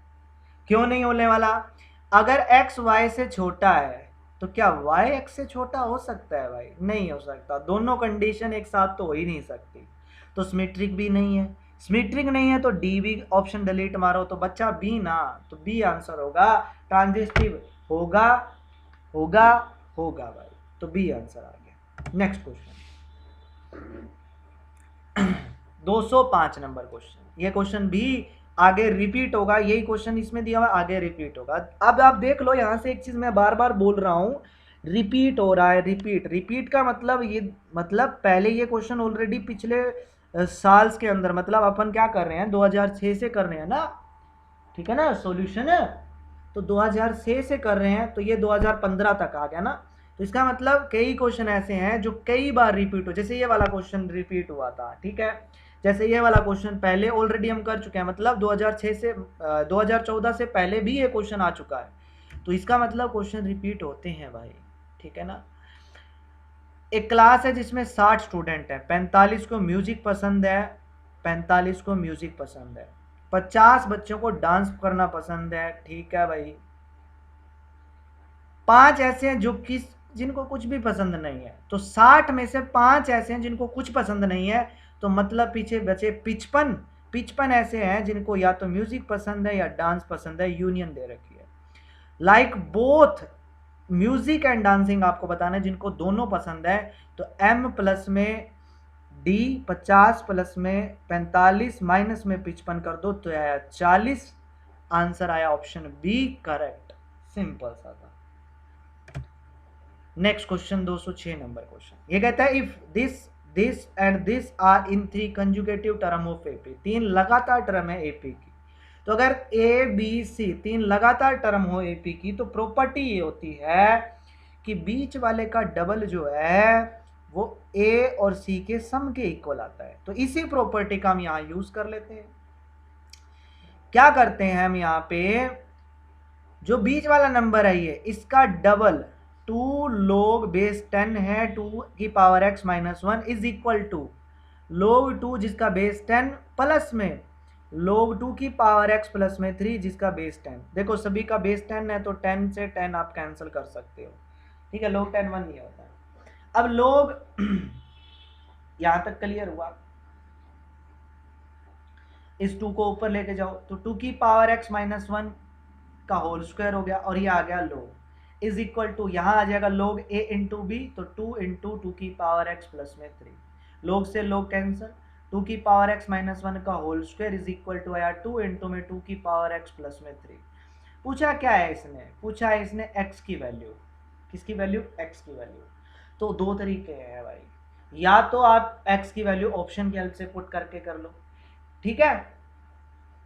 क्यों नहीं होने वाला, अगर x y से छोटा है तो क्या y x से छोटा हो सकता है भाई, नहीं हो सकता, दोनों कंडीशन एक साथ तो हो ही नहीं सकती, तो सिमेट्रिक भी नहीं है। सिमेट्रिक नहीं है तो डी भी ऑप्शन डिलीट मारो, तो बच्चा बी ना, तो बी आंसर होगा, ट्रांजिस्टिव होगा होगा होगा भाई, तो बी आंसर आ गया। नेक्स्ट क्वेश्चन 205 नंबर क्वेश्चन, ये क्वेश्चन भी आगे रिपीट होगा, यही क्वेश्चन इसमें दिया हुआ आगे रिपीट होगा। अब आप देख लो यहाँ से एक चीज मैं बार बार बोल रहा हूँ, रिपीट हो रहा है, रिपीट का मतलब ये, मतलब पहले ये क्वेश्चन ऑलरेडी पिछले साल्स के अंदर, मतलब अपन क्या कर रहे हैं 2006 से कर रहे हैं ना, ठीक है ना, सॉल्यूशन है तो 2006 से कर रहे हैं, तो ये 2015 तक आ गया ना, तो इसका मतलब कई क्वेश्चन ऐसे हैं जो कई बार रिपीट हो, जैसे ये वाला क्वेश्चन रिपीट हुआ था, ठीक है, जैसे ये वाला क्वेश्चन पहले ऑलरेडी हम कर चुके हैं, मतलब 2006 से 2014 से पहले भी ये क्वेश्चन आ चुका है, तो इसका मतलब क्वेश्चन रिपीट होते हैं भाई, ठीक है ना। एक क्लास है जिसमें 60 स्टूडेंट है, 45 को म्यूजिक पसंद है, 45 को म्यूजिक पसंद है, 50 बच्चों को डांस करना पसंद है, ठीक है भाई, 5 ऐसे हैं जो जिनको कुछ भी पसंद नहीं है, तो 60 में से 5 ऐसे हैं जिनको कुछ पसंद नहीं है, तो मतलब पीछे बचे 55 ऐसे हैं जिनको या तो म्यूजिक पसंद है या डांस पसंद है, यूनियन दे रखी है। Like both music and dancing आपको बताना है जिनको दोनों पसंद है, तो m प्लस में d, 50 प्लस में 45 माइनस में 55 कर दो तो आया 40, आंसर आया ऑप्शन बी करेक्ट, सिंपल सा था। नेक्स्ट क्वेश्चन 206 नंबर क्वेश्चन, ये कहता है if this and this are in 3 conjugative term of AP, 3 लगातार टर्म है एपी की। तो अगर ए बी सी 3 लगातार टर्म हो एपी की, तो प्रॉपर्टी ये होती है कि बीच वाले का डबल जो है वो ए और सी के सम के इक्वल आता है। तो इसी प्रॉपर्टी का हम यहाँ यूज कर लेते हैं। क्या करते हैं हम यहाँ पे, जो बीच वाला नंबर है ये, इसका डबल 2 log बेस 10 है 2 की power x minus 1 is equal to log 2 जिसका बेस 10 प्लस में log 2 की पावर x प्लस में 3 जिसका बेस 10। देखो सभी का बेस 10 है तो 10 से 10 आप कैंसिल कर सकते हो, ठीक है। log 10 1 नहीं होता है। अब log यहां तक क्लियर हुआ, इस 2 को ऊपर लेके जाओ तो 2 की पावर x माइनस 1 का होल स्क्वायर हो गया, और ये आ गया log इज इक्वल टू, यहां आ जाएगा log a इंटू बी, तो 2 इंटू 2 की पावर x प्लस में 3, log से log कैंसिल, 2 की पावर x माइनस 1 का whole square is equal to आया 2 इंटू में 2 की पावर x प्लस में 3। पूछा क्या है इसने, पूछा है इसने x की वैल्यू, किसकी वैल्यू, x की वैल्यू। तो दो तरीके हैं भाई, या तो आप x की वैल्यू ऑप्शन की हेल्प से पुट करके कर लो, ठीक है।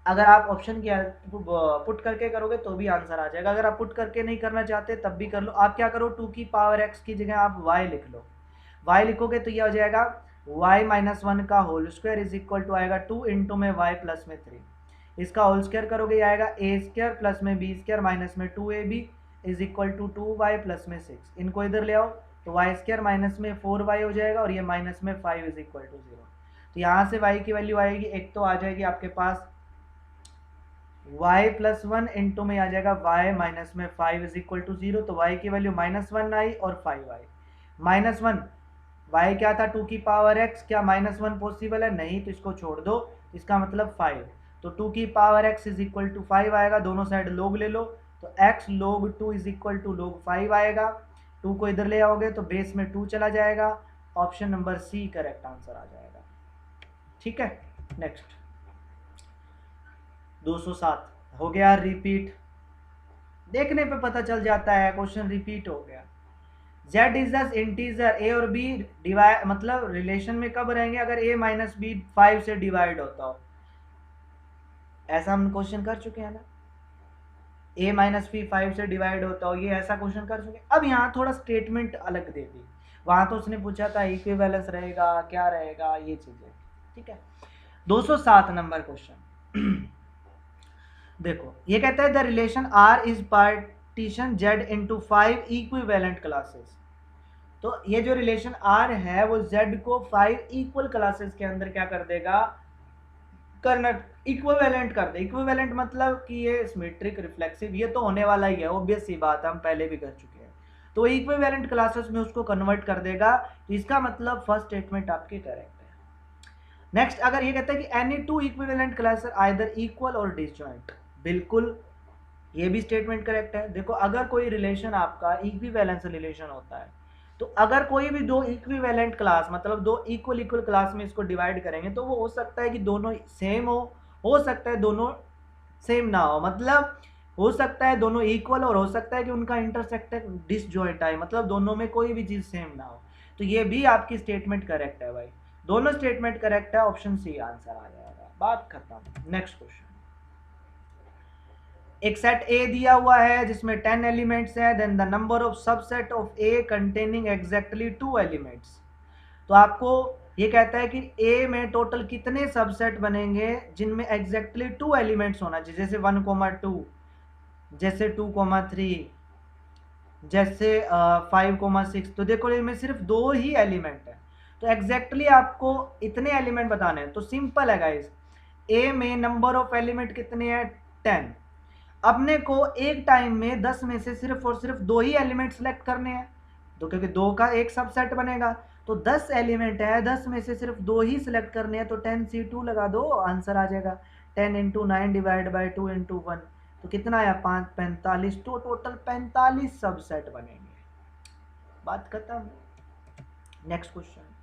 अगर आप ऑप्शन की पुट करके करोगे तो भी आंसर आ जाएगा, अगर आप पुट करके नहीं करना चाहते तब भी कर लो। आप क्या करो, 2 की पावर x की जगह आप y लिख लो, y लिखोगे तो ये हो जाएगा y माइनस 1 का whole square is equal to आएगा 2 इंटू में y प्लस में 3, इसका होल स्क्वायर करोगे आएगा a स्क्वायर प्लस में b स्क्वायर माइनस में 2ab is equal to 2y plus में 6। इनको इधर ले आओ तो y स्क्वायर माइनस में 4y हो जाएगा और ये माइनस में 5 इज इक्वल टू 0। तो यहाँ से y की वैल्यू आएगी, एक तो आ जाएगी आपके पास y प्लस 1 इंटू में आ जाएगा y माइनस में 5 इज इक्वल टू 0, तो y की वैल्यू माइनस 1 आई और 5 आई। माइनस 1 y क्या था 2 की पावर x, क्या माइनस 1 पॉसिबल है, नहीं, तो इसको छोड़ दो, इसका मतलब 5, तो 2 की power x is equal to 5 आएगा, दोनों साइड log ले लो, तो x log 2 is equal to log 5 आएगा, 2 को इधर ले आओगे तो बेस में 2 चला जाएगा, option number C correct answer आ जाएगा, ठीक है। नेक्स्ट 207 हो गया रिपीट, देखने पे पता चल जाता है क्वेश्चन रिपीट हो गया। z is the integer, a और b डिवाइड मतलब रिलेशन में कब रहेंगे, अगर a माइनस बी 5 से डिवाइड होता हो, ऐसा हम क्वेश्चन कर चुके हैं ना, a माइनस बी 5 से डिवाइड होता हो, ये ऐसा क्वेश्चन कर चुके। अब यहाँ थोड़ा स्टेटमेंट अलग दे दी, वहां तो उसने पूछा था इक्विवेलेंस रहेगा क्या रहेगा ये चीजें, ठीक है। 207 नंबर क्वेश्चन देखो, ये कहता है the relation R is partition Z into 5 equivalent classes. तो ये जो रिलेशन R है वो Z को 5 इक्वल क्लासेस के अंदर क्या कर देगा, करना इक्विवेलेंट कर दे। इक्विवेलेंट मतलब कि ये सिमेट्रिक रिफ्लेक्सिव, ये तो होने वाला ही है, ऑब्वियस सी बात है, हम पहले भी कर चुके हैं। तो इक्विवेलेंट क्लासेस में उसको कन्वर्ट कर देगा, तो इसका मतलब फर्स्ट स्टेटमेंट आपकी करेक्ट है। नेक्स्ट, अगर ये कहता है कि any two equivalent classes either equal और डिसजॉइंट, बिल्कुल ये भी स्टेटमेंट करेक्ट है। देखो अगर कोई रिलेशन आपका इक्विवेलेंस रिलेशन होता है, तो अगर कोई भी दो इक्विवेलेंट क्लास मतलब दो इक्वल क्लास में इसको डिवाइड करेंगे, तो वो हो सकता है कि दोनों सेम हो सकता है दोनों सेम ना हो, मतलब हो सकता है दोनों इक्वल और हो सकता है कि उनका इंटरसेक्शन डिसजॉइंट आए, मतलब दोनों में कोई भी चीज सेम ना हो। तो ये भी आपकी स्टेटमेंट करेक्ट है भाई, दोनों स्टेटमेंट करेक्ट है, ऑप्शन सी आंसर आ जाएगा, बात खत्म। नेक्स्ट क्वेश्चन, एक सेट A दिया हुआ है जिसमें 10 एलिमेंट्स है, then the number of subset of A containing exactly 2 elements. तो आपको ये कहता है कि A में टोटल कितने सबसेट बनेंगे जिनमें एग्जैक्टली 2 एलिमेंट्स होना चाहिए, जैसे 1,2, जैसे 2,3, जैसे 5,6। तो देखो इनमें सिर्फ 2 ही एलिमेंट है, तो एग्जैक्टली आपको इतने एलिमेंट बताने हैं। तो सिंपल है गाइस, A में नंबर ऑफ एलिमेंट कितने हैं 10, अपने को एक टाइम में 10 में से सिर्फ और सिर्फ 2 ही एलिमेंट सेलेक्ट करने हैं, तो क्योंकि 2 का एक सबसेट बनेगा, तो 10 एलिमेंट है, 10 में से सिर्फ 2 ही सिलेक्ट करने हैं, तो 10C2 लगा दो, आंसर आ जाएगा 10 इंटू 9 डिवाइड बाई 2 इंटू 1, तो कितना आया 5, 45, तो टोटल 45 सबसेट बनेंगे, बात खत्म। नेक्स्ट क्वेश्चन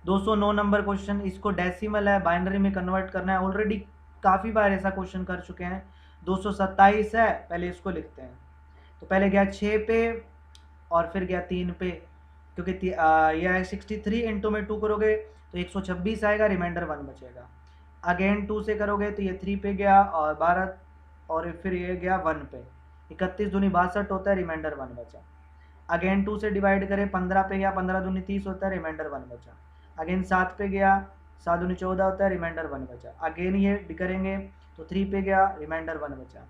209 नंबर क्वेश्चन, इसको डेसिमल है, बाइनरी में कन्वर्ट करना है, ऑलरेडी काफ़ी बार ऐसा क्वेश्चन कर चुके हैं। 227 है, पहले इसको लिखते हैं, तो तो पहले गया 6 पे और फिर गया 3 पे, क्योंकि यह 63 इंटू में 2 करोगे तो 126 आएगा, रिमाइंडर 1 बचेगा। अगेन 2 से करोगे तो ये 3 पे गया और 12 और फिर ये गया 1 पे, 31 दूनी 62 होता है, रिमाइंडर 1 बचा। अगेन 2 से डिवाइड करें, 15 पे गया, 15 दूनी 30 होता है, रिमाइंडर 1 बचा। अगेन 7 पे गया, 7 दूनी 14 होता है, रिमाइंडर 1 बचा। अगेन ये करेंगे तो 3 पे गया, रिमाइंडर 1 बचा।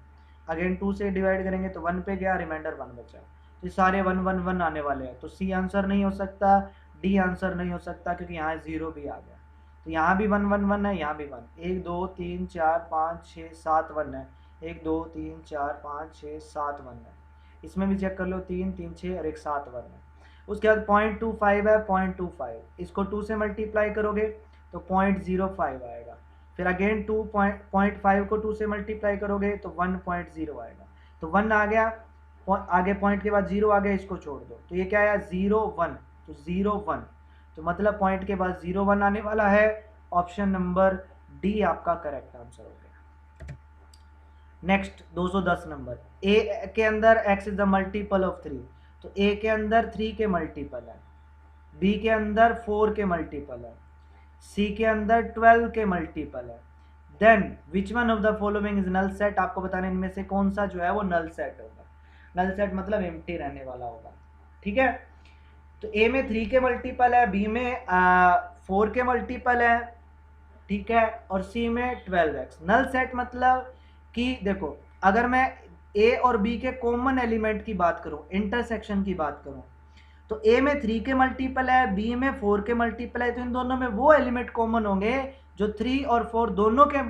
अगेन 2 से डिवाइड करेंगे तो 1 पे गया, रिमाइंडर 1 बचा। तो सारे 1 1 1 आने वाले हैं, तो सी आंसर नहीं हो सकता, डी आंसर नहीं हो सकता, क्योंकि यहाँ 0 भी आ गया। तो यहाँ भी 1 1 1 है, यहाँ भी 1, 1 2 3 4 5 6 7 1 है, 1 2 3 4 5 6 7 1 है। इसमें भी चेक कर लो, 3 3 6 और एक 7 1 है। उसके बाद 0.25 है, 0.25 इसको 2 से मल्टीप्लाई करोगे तो 0.05 आएगा। फिर अगेन 2.5 को 2 से मल्टीप्लाई करोगे तो 1.0 आएगा। तो 1 आ गया, आगे पॉइंट के बाद 0 आ गया, इसको छोड़ दो तो ये क्या आया 0 1, तो 0 1, तो मतलब पॉइंट के बाद 0 1 आने वाला है। ऑप्शन नंबर डी आपका करेक्ट आंसर हो गया। नेक्स्ट 210 नंबर, ए के अंदर x is the multiple of 3, तो ए के अंदर 3 के मल्टीपल है, बी के अंदर 4 के मल्टीपल है, सी के अंदर 12 के मल्टीपल है, then which one of the following is null set. आपको बताना इनमें से कौन सा जो है वो नल सेट होगा। नल सेट मतलब एम्प्टी रहने वाला होगा, ठीक है। तो ए में 3 के मल्टीपल है, बी में 4 के मल्टीपल है, ठीक है, और सी में 12x। नल सेट मतलब कि देखो, अगर मैं ए और बी के कॉमन एलिमेंट की बात करूं, इंटरसेक्शन की बात करूं, तो ए में 3 के मल्टीपल है, बी में 4 के मल्टीपल है, तो इन दोनों में वो एलिमेंट कॉमन होंगे जो 3 और 4 दोनों के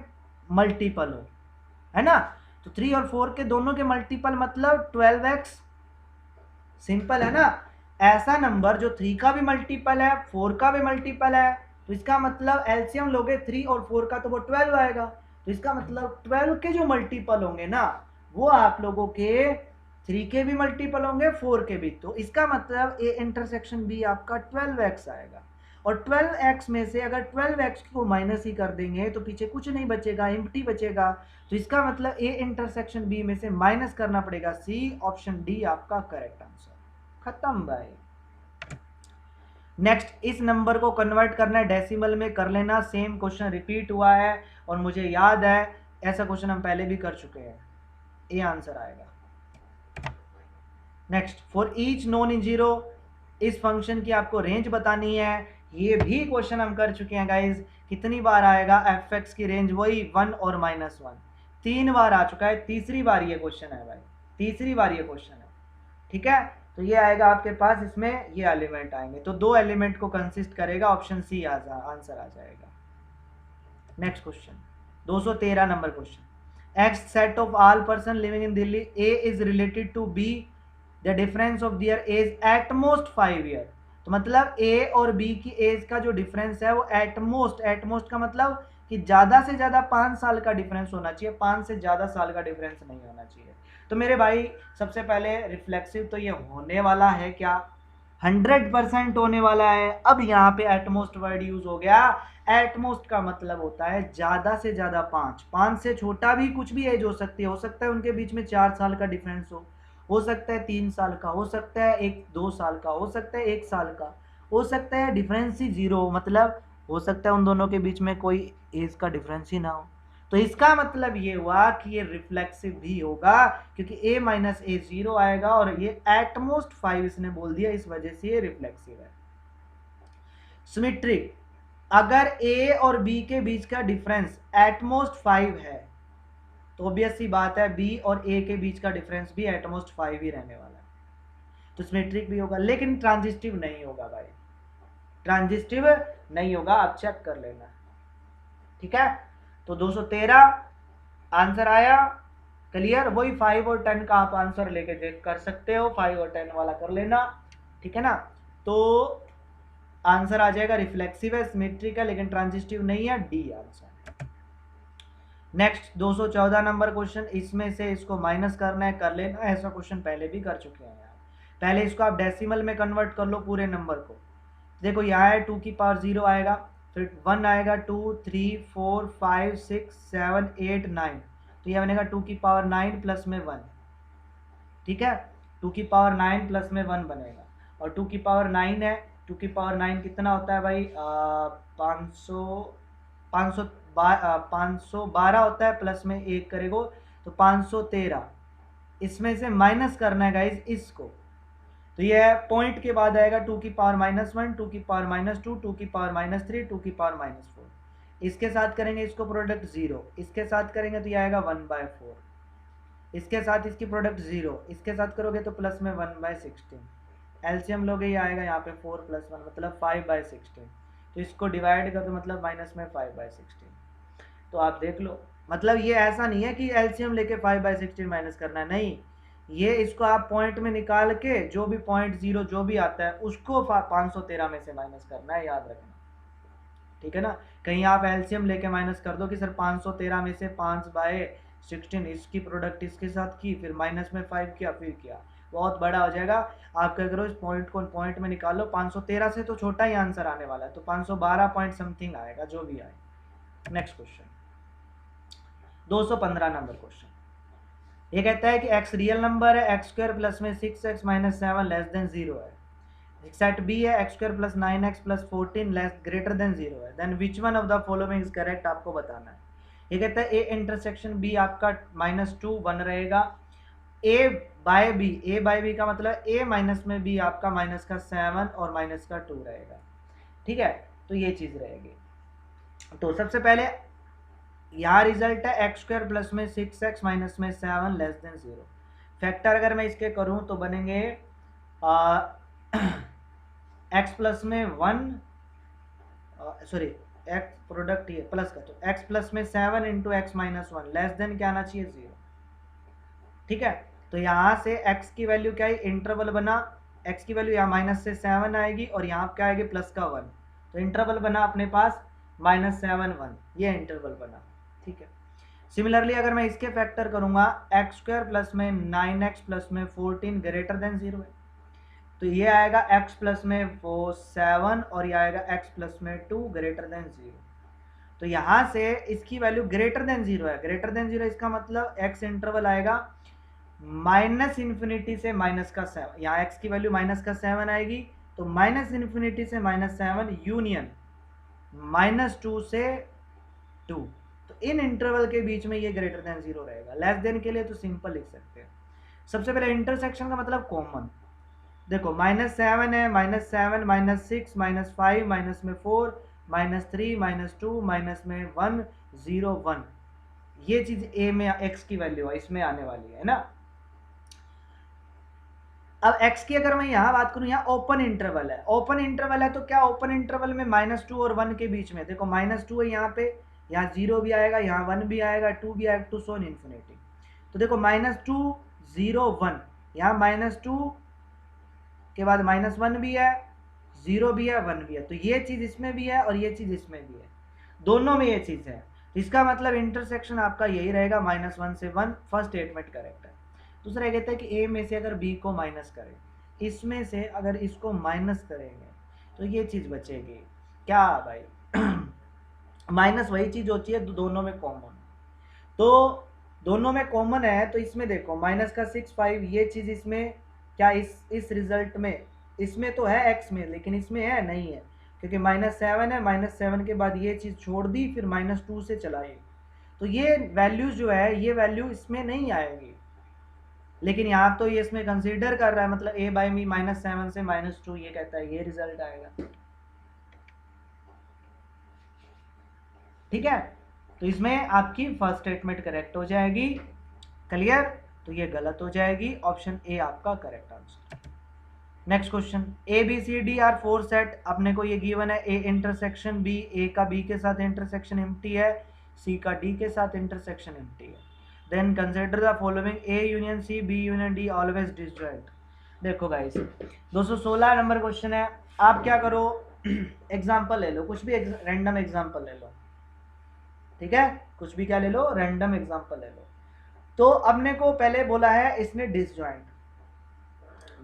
मल्टीपल हो, है ना। तो 3 और 4 के दोनों के मल्टीपल मतलब 12x, सिंपल है ना। ऐसा नंबर जो 3 का भी मल्टीपल है, 4 का भी मल्टीपल है, तो इसका मतलब एलसीएम लोगे 3 और 4 का तो वो 12 आएगा। तो इसका मतलब 12 के जो मल्टीपल होंगे ना, वो आप लोगों के 3 के भी मल्टीपल होंगे, 4 के भी। तो इसका मतलब ए इंटरसेक्शन बी आपका 12x आएगा। और 12x में से अगर 12x को माइनस ही कर देंगे तो पीछे कुछ नहीं बचेगा, एम्प्टी बचेगा। तो इसका मतलब ए इंटरसेक्शन बी में से माइनस करना पड़ेगा सी। ऑप्शन डी आपका करेक्ट आंसर। खत्म भाई। नेक्स्ट, इस नंबर को कन्वर्ट करना है डेसिमल में, कर लेना। सेम क्वेश्चन रिपीट हुआ है और मुझे याद है ऐसा क्वेश्चन हम पहले भी कर चुके हैं। ए आंसर आएगा। Next, for each non in zero, इस फंक्शन की आपको रेंज बतानी है। ये भी क्वेश्चन हम कर चुके हैं गाइज। कितनी बार आएगा एफ एक्स की रेंज? वही 1 और -1, 3 बार आ चुका है, तीसरी बार ये क्वेश्चन है भाई, तीसरी बार ये क्वेश्चन है, ठीक है। तो ये आएगा आपके पास, इसमें ये एलिमेंट आएंगे, तो 2 एलिमेंट को कंसिस्ट करेगा, ऑप्शन सी आंसर आ जाएगा। Next question 213 number question, X set of all person living in Delhi, A is related to B, the difference of their age at most 5 year. तो मतलब ए और बी की एज का जो डिफरेंस है वो एट मोस्ट का मतलब कि ज्यादा से ज्यादा 5 साल का डिफरेंस होना चाहिए, 5 से ज्यादा साल का डिफरेंस नहीं होना चाहिए। तो मेरे भाई सबसे पहले रिफ्लेक्सिव तो ये होने वाला है क्या? 100% होने वाला है। अब यहाँ पे एटमोस्ट वर्ड यूज हो गया। एटमोस्ट का मतलब होता है ज्यादा से ज्यादा 5 से छोटा भी कुछ भी एज हो सकती है। हो सकता है उनके बीच में 4 साल का डिफरेंस हो सकता है 3 साल का, हो सकता है 2 साल का, हो सकता है 1 साल का, हो सकता है डिफरेंस ही 0, मतलब हो सकता है उन दोनों के बीच में कोई एज का डिफरेंस ही ना हो। तो इसका मतलब ये हुआ कि ये रिफ्लेक्सिव भी होगा, क्योंकि a माइनस ए 0 आएगा और ये एटमोस्ट 5 इसने बोल दिया, इस वजह से ये रिफ्लेक्सिव है। सिमेट्रिक, अगर a और b के बीच का डिफरेंस एटमोस्ट 5 है तो ऑब्वियस सी बात है b और a के बीच का डिफरेंस भी एटमोस्ट 5 ही रहने वाला है, तो सिमेट्रिक भी होगा। लेकिन ट्रांजिस्टिव नहीं होगा भाई, ट्रांजिस्टिव नहीं होगा, आप चेक कर लेना, ठीक है। तो 213 आंसर आया, क्लियर। वही 5 और 10 का आप आंसर लेके चेक कर सकते हो, 5 और 10 वाला कर लेना, ठीक है ना। तो आंसर आ जाएगा रिफ्लेक्सिव है, सिमेट्रिक है, लेकिन ट्रांजिस्टिव नहीं है, डी आंसर है। नेक्स्ट 214 नंबर क्वेश्चन, इसमें से इसको माइनस करना है, कर लेना। ऐसा क्वेश्चन पहले भी कर चुके हैं यार। पहले इसको आप डेसिमल में कन्वर्ट कर लो पूरे नंबर को। देखो यहाँ है 2 की पावर 0 आएगा, फिर 1 आएगा, 2 3 4 5 6 7 8 9, तो यह बनेगा 2 की पावर 9 प्लस में 1, ठीक है। 2 की पावर 9 प्लस में 1 बनेगा, और 2 की पावर 9 है, 2 की पावर 9 कितना होता है भाई, 512 होता है, प्लस में 1 करेगो तो 513, इसमें से माइनस करना है गाइज इसको, तो ये पॉइंट के बाद आएगा 2 की पावर -1, 2 की पावर -2, 2 की पावर -3, 2 की पावर -4, इसके साथ करेंगे इसको प्रोडक्ट 0, इसके साथ करेंगे तो ये आएगा 1/4, इसके साथ इसकी प्रोडक्ट 0, इसके साथ करोगे तो प्लस में 1/16, एलसीएम लोगे ये आएगा यहाँ पे 4 + 1 मतलब 5/16, तो इसको डिवाइड कर दो मतलब माइनस में 5/16, तो आप देख लो, मतलब ये ऐसा नहीं है कि एलसीएम लेके 5/16 माइनस करना है, नहीं, ये इसको आप पॉइंट में निकाल के जो भी पॉइंट 0 जो भी आता है उसको 513 में से माइनस करना है, याद रखना, ठीक है ना। कहीं आप एलसीएम लेके माइनस कर दो कि सर 513 में से 5/16 इसकी प्रोडक्ट इसके साथ की, फिर माइनस में 5 किया, फिर किया, बहुत बड़ा हो जाएगा। आप क्या करो, इस पॉइंट को पॉइंट में निकालो, 513 से तो छोटा ही आंसर आने वाला है, तो 512 पॉइंट समथिंग आएगा जो भी आए। नेक्स्ट क्वेश्चन 215 नंबर क्वेश्चन, ये कहता है कि x रियल नंबर है, x² प्लस में 6x माइनस 7 लेस देन 0 है, सेट बी है x² plus 9x plus 14 less greater than 0 है, then which one of the following is correct, आपको बताना है। ये कहता है a इंटरसेक्शन b आपका -2 1 रहेगा, a बाय b का मतलब a माइनस में b आपका माइनस का 7 और माइनस का 2 रहेगा, ठीक है, तो ये चीज रहेगी। तो सबसे पहले यहाँ रिजल्ट है x² प्लस में 6x माइनस में 7 लेस देन 0, फैक्टर अगर मैं इसके करूँ तो बनेंगे x प्लस में 1 सॉरी x प्रोडक्ट ये प्लस का, तो x प्लस में 7 into x minus 1 less than क्या आना चाहिए 0, ठीक है। तो यहाँ से x की वैल्यू क्या है, इंटरवल बना, x की वैल्यू यहाँ माइनस से 7 आएगी और यहाँ क्या आएगी प्लस का 1, तो इंटरवल बना अपने पास -7 1, ये इंटरवल बना, ठीक है। सिमिलरली अगर मैं इसके फैक्टर करूंगा x² प्लस में 9x प्लस में 14 ग्रेटर देन 0 है, तो ये आएगा x प्लस में 7 और ये आएगा x प्लस में 2 ग्रेटर देन 0, तो यहाँ से इसकी वैल्यू ग्रेटर देन 0 है, ग्रेटर देन 0 इसका मतलब x इंटरवल आएगा -∞ से -7, यहाँ x की वैल्यू -7 आएगी, तो -∞ से -7 यूनियन -2 से 2, तो इन इंटरवल के बीच में ये ग्रेटर देन 0 रहेगा। लेस देन के लिए तो सिंपल लिख सकते हैं। सबसे पहले इंटरसेक्शन का मतलब कॉमन, देखो -7 है, -7 -6 -5 माइनस में 4 -3 -2 माइनस में 1 0 1, ये चीज a में x की वैल्यू है, इसमें आने वाली है ना। अब x की अगर मैं यहाँ बात करूँ, यहाँ ओपन इंटरवल है, ओपन इंटरवल है तो क्या ओपन इंटरवल में -2 और 1 के बीच में, देखो -2 है यहाँ पे, यहाँ 0 भी आएगा, यहाँ 1 भी आएगा, 2 भी आएगा, टू सो इन्फिनिटी, तो देखो -2 0 1, यहाँ -2 के बाद -1 भी है, 0 भी है, 1 भी है, तो ये चीज इसमें भी है और ये चीज इसमें भी है, दोनों में ये चीज है, इसका मतलब इंटरसेक्शन आपका यही रहेगा -1 से 1, फर्स्ट स्टेटमेंट करेक्ट है। दूसरा कहता है कि a में से अगर b को माइनस करें, इसमें से अगर इसको माइनस करेंगे तो ये चीज बचेगी क्या भाई माइनस वही चीज होती है दोनों में कॉमन, तो दोनों में कॉमन है, तो इसमें देखो माइनस का 6 5, ये चीज इसमें क्या इस रिजल्ट में, इसमें तो है x में, लेकिन इसमें है नहीं है, क्योंकि -7 है, -7 के बाद ये चीज छोड़ दी, फिर -2 से चलाई, तो ये वैल्यू जो है ये वैल्यू इसमें नहीं आएगी, लेकिन यहाँ तो ये इसमें कंसीडर कर रहा है, मतलब a बाई मी -7 से -2, ये कहता है ये रिजल्ट आएगा, ठीक है। तो इसमें आपकी फर्स्ट स्टेटमेंट करेक्ट हो जाएगी, क्लियर, तो ये गलत हो जाएगी, ऑप्शन ए आपका correct answer. Next question, A B C D are 4 set, अपने को ये गिवन है, ए इंटरसेक्शन बी, ए का बी के साथ इंटरसेक्शन एम्प्टी है, सी का डी के साथ इंटरसेक्शन एम्प्टी है, then consider the following, A union C B union D always disjoint. देखो गाइस 216 नंबर क्वेश्चन है, आप क्या करो एग्जांपल ले लो, कुछ भी रैंडम एग्जांपल ले लो, ठीक है, कुछ भी क्या ले लो, रैंडम एग्जांपल ले लो। तो अपने को पहले बोला है इसने डिसजॉइंट,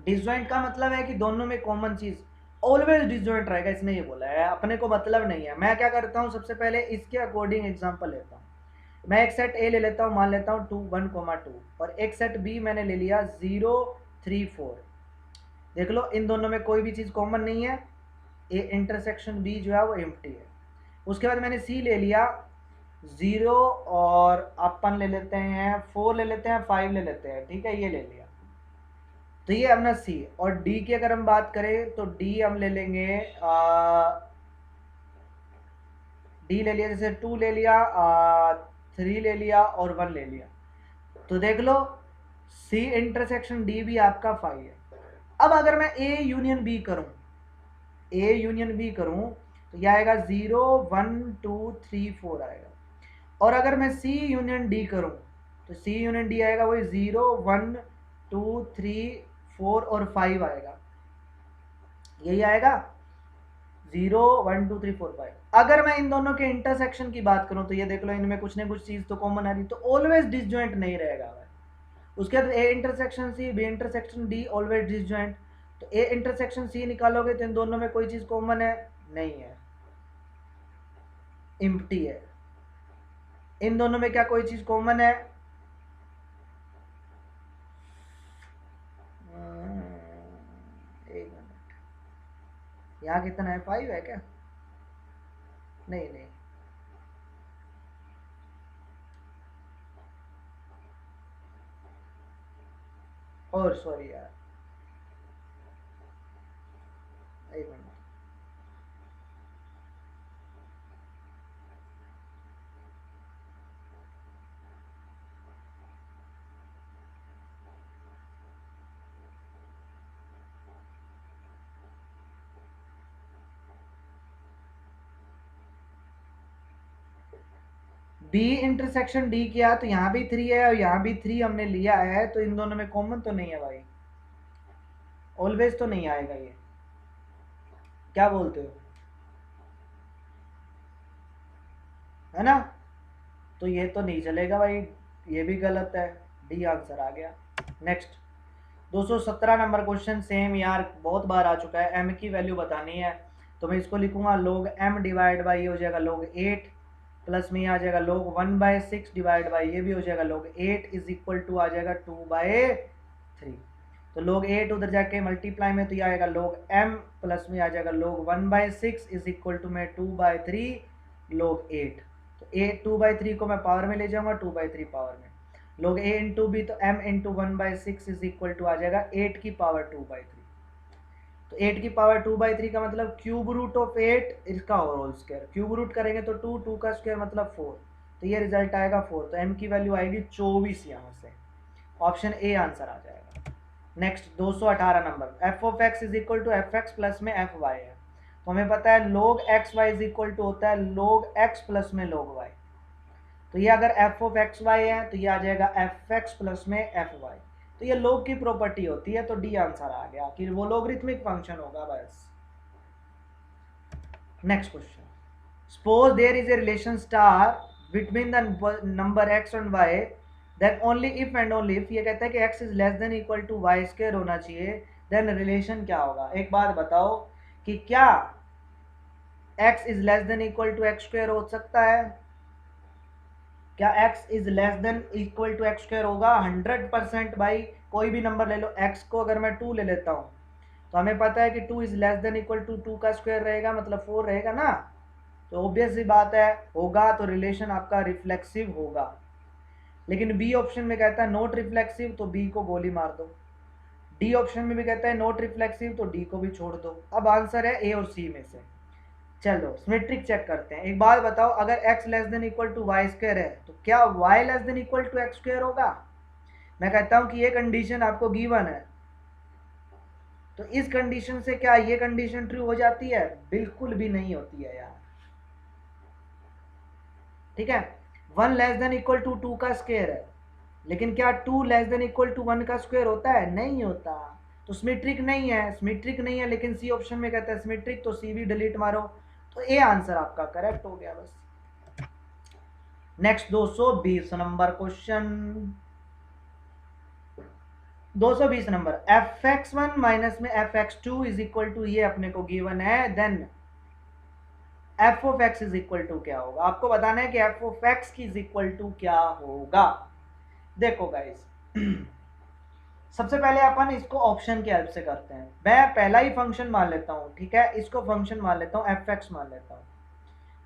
डिसजॉइंट का मतलब है कि दोनों में कॉमन चीज ऑलवेज डिसजॉइंट रहेगा, इसने ये बोला है, अपने को मतलब नहीं है। मैं क्या करता हूँ, सबसे पहले इसके अकॉर्डिंग एग्जांपल लेता हूँ, मैं एक सेट ए ले लेता हूँ, मान लेता हूँ 2 1, 2 और एक सेट बी मैंने ले लिया 0 3 4। देख लो इन दोनों में कोई भी चीज़ कॉमन नहीं है, ए इंटरसेक्शन बी जो है वो एम्प्टी है। उसके बाद मैंने सी ले लिया 0 और अपन ले लेते हैं 4 ले लेते हैं 5 ले लेते हैं, ठीक है, ये ले लिया। तो ये अपना सी। और डी की अगर हम बात करें तो डी हम ले लेंगे डी ले लिया, जैसे 2 ले लिया 3 ले लिया और 1 ले लिया। तो देख लो सी इंटरसेक्शन डी भी आपका 5 है। अब अगर मैं ए यूनियन बी करूं, ए यूनियन बी करूं तो यह आएगा 0 1 2 3 4 आएगा। और अगर मैं सी यूनियन डी करूं तो सी यूनियन डी आएगा वही 0 1 2 3 4 और 5 आएगा, यही आएगा 0 1 2 3 4 5। अगर मैं इन दोनों के इंटरसेक्शन की बात करूं तो ये देख लो इनमें कुछ ना कुछ चीज तो कॉमन आ रही, तो ऑलवेज डिसजॉइंट नहीं रहेगा भाई। उसके बाद A intersection C B intersection D always disjoint. तो ए इंटरसेक्शन सी निकालोगे तो इन दोनों में कोई चीज कॉमन है नहीं है, एम्प्टी है। इन दोनों में क्या कोई चीज कॉमन है, एक मिनट, यहाँ कितना है 5 है क्या, नहीं नहीं, और सॉरी यार, एक मिनट, बी इंटरसेक्शन डी किया तो यहाँ भी 3 है और यहाँ भी 3 हमने लिया है, तो इन दोनों में कॉमन तो नहीं है भाई, ऑलवेज तो नहीं आएगा ये, क्या बोलते हो, है ना। तो ये तो नहीं चलेगा भाई, ये भी गलत है, डी आंसर आ गया। नेक्स्ट 217 नंबर क्वेश्चन, सेम यार बहुत बार आ चुका है। एम की वैल्यू बतानी है तो मैं इसको लिखूंगा log m डिवाइड बाई ये हो जाएगा log 8 प्लस में ये आ जाएगा log 1/6 डिवाइड बाई ये भी हो जाएगा log 8 इज इक्वल टू आ जाएगा 2/3। तो log 8 उधर जाके मल्टीप्लाई में तो ये आएगा log m प्लस में आ जाएगा log 1/6 इज इक्वल टू में 2/3 log 8। तो 2/3 को मैं पावर में ले जाऊंगा 2/3 पावर में, log a इंटू बी तो m into 1/6 is equal to आ जाएगा 8 की पावर 2/3। तो 8 की पावर 2/3 का मतलब क्यूब रूट ऑफ 8 इसका होल स्क्वायर, क्यूब रूट करेंगे तो 2 2 का स्क्वायर मतलब 4, तो ये रिजल्ट आएगा 4। तो m की वैल्यू आएगी 24 यहाँ से, ऑप्शन ए आंसर आ जाएगा। Next 218 number, F of X is equal to F X plus में एफ वाई है। तो हमें पता है log X Y is equal to होता है log एक्स प्लस में log वाई। तो ये अगर एफ ऑफ एक्स वाई है तो ये आ जाएगा एफ एक्स प्लस में एफ वाई। तो ये log की प्रॉपर्टी होती है, तो डी आंसर आ गया कि वो लॉगरिथमिक फंक्शन होगा बस। Next question, suppose there is a relation star between the number X and Y, then only if and only if, ये कहता है कि X is less than equal to Y square होना चाहिए, देन रिलेशन क्या होगा। एक बात बताओ कि क्या x is less than equal to X square हो सकता है, क्या x is less than equal to X square होगा 100% भाई। कोई भी नंबर ले लो, x को अगर मैं 2 ले लेता हूँ तो हमें पता है कि 2 is less than equal to 2 का स्क्वायर रहेगा मतलब 4 रहेगा ना। तो ऑब्वियस सी बात है होगा, तो रिलेशन आपका रिफ्लेक्सिव होगा। लेकिन बी ऑप्शन में कहता है नॉट रिफ्लेक्सिव, तो बी को गोली मार दो। डी ऑप्शन में भी कहता है नॉट रिफ्लेक्सिव, तो डी को भी छोड़ दो। अब आंसर है ए और सी में से। चलो सिमेट्रिक चेक करते हैं। एक बात बताओ, अगर x less than equal to Y square है तो क्या y less than equal to X square होगा। मैं कहता हूं कि ये कंडीशन आपको गिवन है, तो इस कंडीशन से क्या ये कंडीशन ट्रू हो जाती है, बिल्कुल भी नहीं होती है यार। ठीक है, 1 लेस देन इक्वल टू 2 का स्क्वायर है, लेकिन क्या 2 लेस देन इक्वल टू 1 का स्क्वायर होता है, नहीं होता। तो सिमेट्रिक नहीं है, सिमेट्रिक नहीं है। लेकिन सी ऑप्शन में कहता है सिमेट्रिक, तो सी भी डिलीट मारो, तो ए आंसर आपका करेक्ट हो गया बस। Next 220 number question, 220 number, fx1 minus में fx2 इज इक्वल टू, ये अपने को गिवन है, then f of x is equal to क्या होगा। आपको बताना है कि f ऑफ x की इज इक्वल टू क्या होगा। देखो गाइस सबसे पहले अपन इसको ऑप्शन की हेल्प से करते हैं। मैं पहला ही फंक्शन मान लेता हूँ, ठीक है, इसको फंक्शन मान लेता हूँ, एफ एक्स मान लेता हूँ।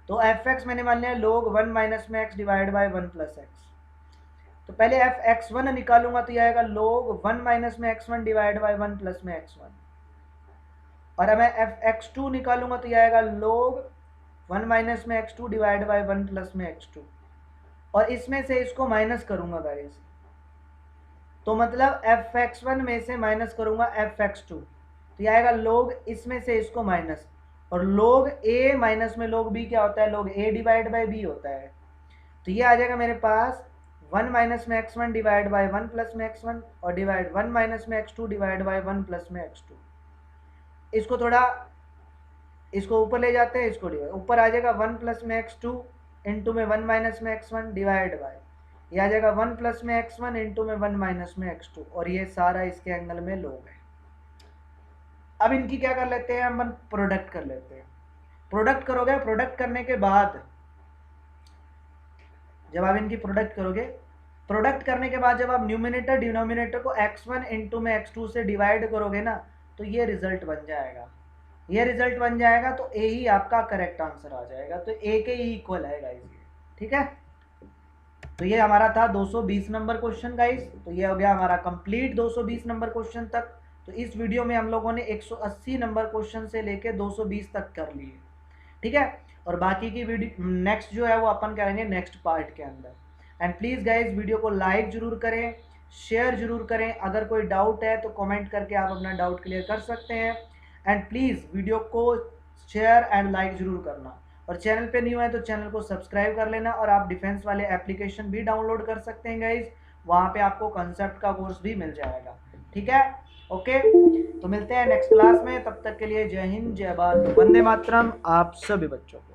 तो एफ एक्स मैंने मान लिया log 1 माइनस में x divide by 1 plus x. तो पहले एफ एक्स वन निकालूंगा तो ये आएगा log 1 माइनस में x one divide by 1 plus में एक्स वन। और अब मैं एफ एक्स टू निकालूंगा तो ये आएगा log 1 माइनस में X two divide by 1 plus में एक्स टू। और इसमें से इसको माइनस करूंगा गाइस, तो मतलब एफ एक्स वन में से माइनस करूंगा एफ एक्स टू, तो ये आएगा log इसमें से इसको माइनस, और log a माइनस में log b क्या होता है, log a divide by b होता है। तो ये आ जाएगा मेरे पास 1 माइनस में x1 डिवाइड बाई 1 प्लस में x1 और डिवाइड 1 माइनस में x2 डिवाइड बाई 1 प्लस में x2। इसको थोड़ा इसको ऊपर ले जाते हैं, इसको डिवाइड ऊपर आ जाएगा 1 प्लस में x2 इंटू में 1 माइनस में x1 डिवाइड बाई, ये आ जाएगा 1 प्लस में x1 इंटू में 1 माइनस में x2, और ये सारा इसके एंगल में log है। अब इनकी क्या कर लेते हैं, हम प्रोडक्ट कर लेते हैं। प्रोडक्ट करोगे, प्रोडक्ट करने के बाद जब आप इनकी प्रोडक्ट करोगे, प्रोडक्ट करने के बाद जब आप न्यूमिनेटर डिनोमिनेटर को x1 इंटू में x2 से डिवाइड करोगे ना, तो ये रिजल्ट बन जाएगा। ये रिजल्ट बन जाएगा तो ए ही आपका करेक्ट आंसर आ जाएगा। तो ए के ही इक्वल है गाइस ये, ठीक है। तो ये हमारा था 220 नंबर क्वेश्चन गाइस। तो ये हो गया हमारा कंप्लीट 220 नंबर क्वेश्चन तक। तो इस वीडियो में हम लोगों ने 180 नंबर क्वेश्चन से लेके 220 तक कर लिए, ठीक है। और बाकी की वीडियो नेक्स्ट जो है वो अपन करेंगे नेक्स्ट पार्ट के अंदर। एंड प्लीज़ गाइज वीडियो को लाइक जरूर करें, शेयर जरूर करें। अगर कोई डाउट है तो कमेंट करके आप अपना डाउट क्लियर कर सकते हैं। एंड प्लीज़ वीडियो को शेयर एंड लाइक जरूर करना, और चैनल पे न्यू है तो चैनल को सब्सक्राइब कर लेना। और आप डिफेंस वाले एप्लीकेशन भी डाउनलोड कर सकते हैं गाइज, वहाँ पे आपको कंसेप्ट का कोर्स भी मिल जाएगा, ठीक है। ओके, तो मिलते हैं नेक्स्ट क्लास में। तब तक के लिए जय हिंद, जय भारत, वंदे मातरम आप सभी बच्चों को।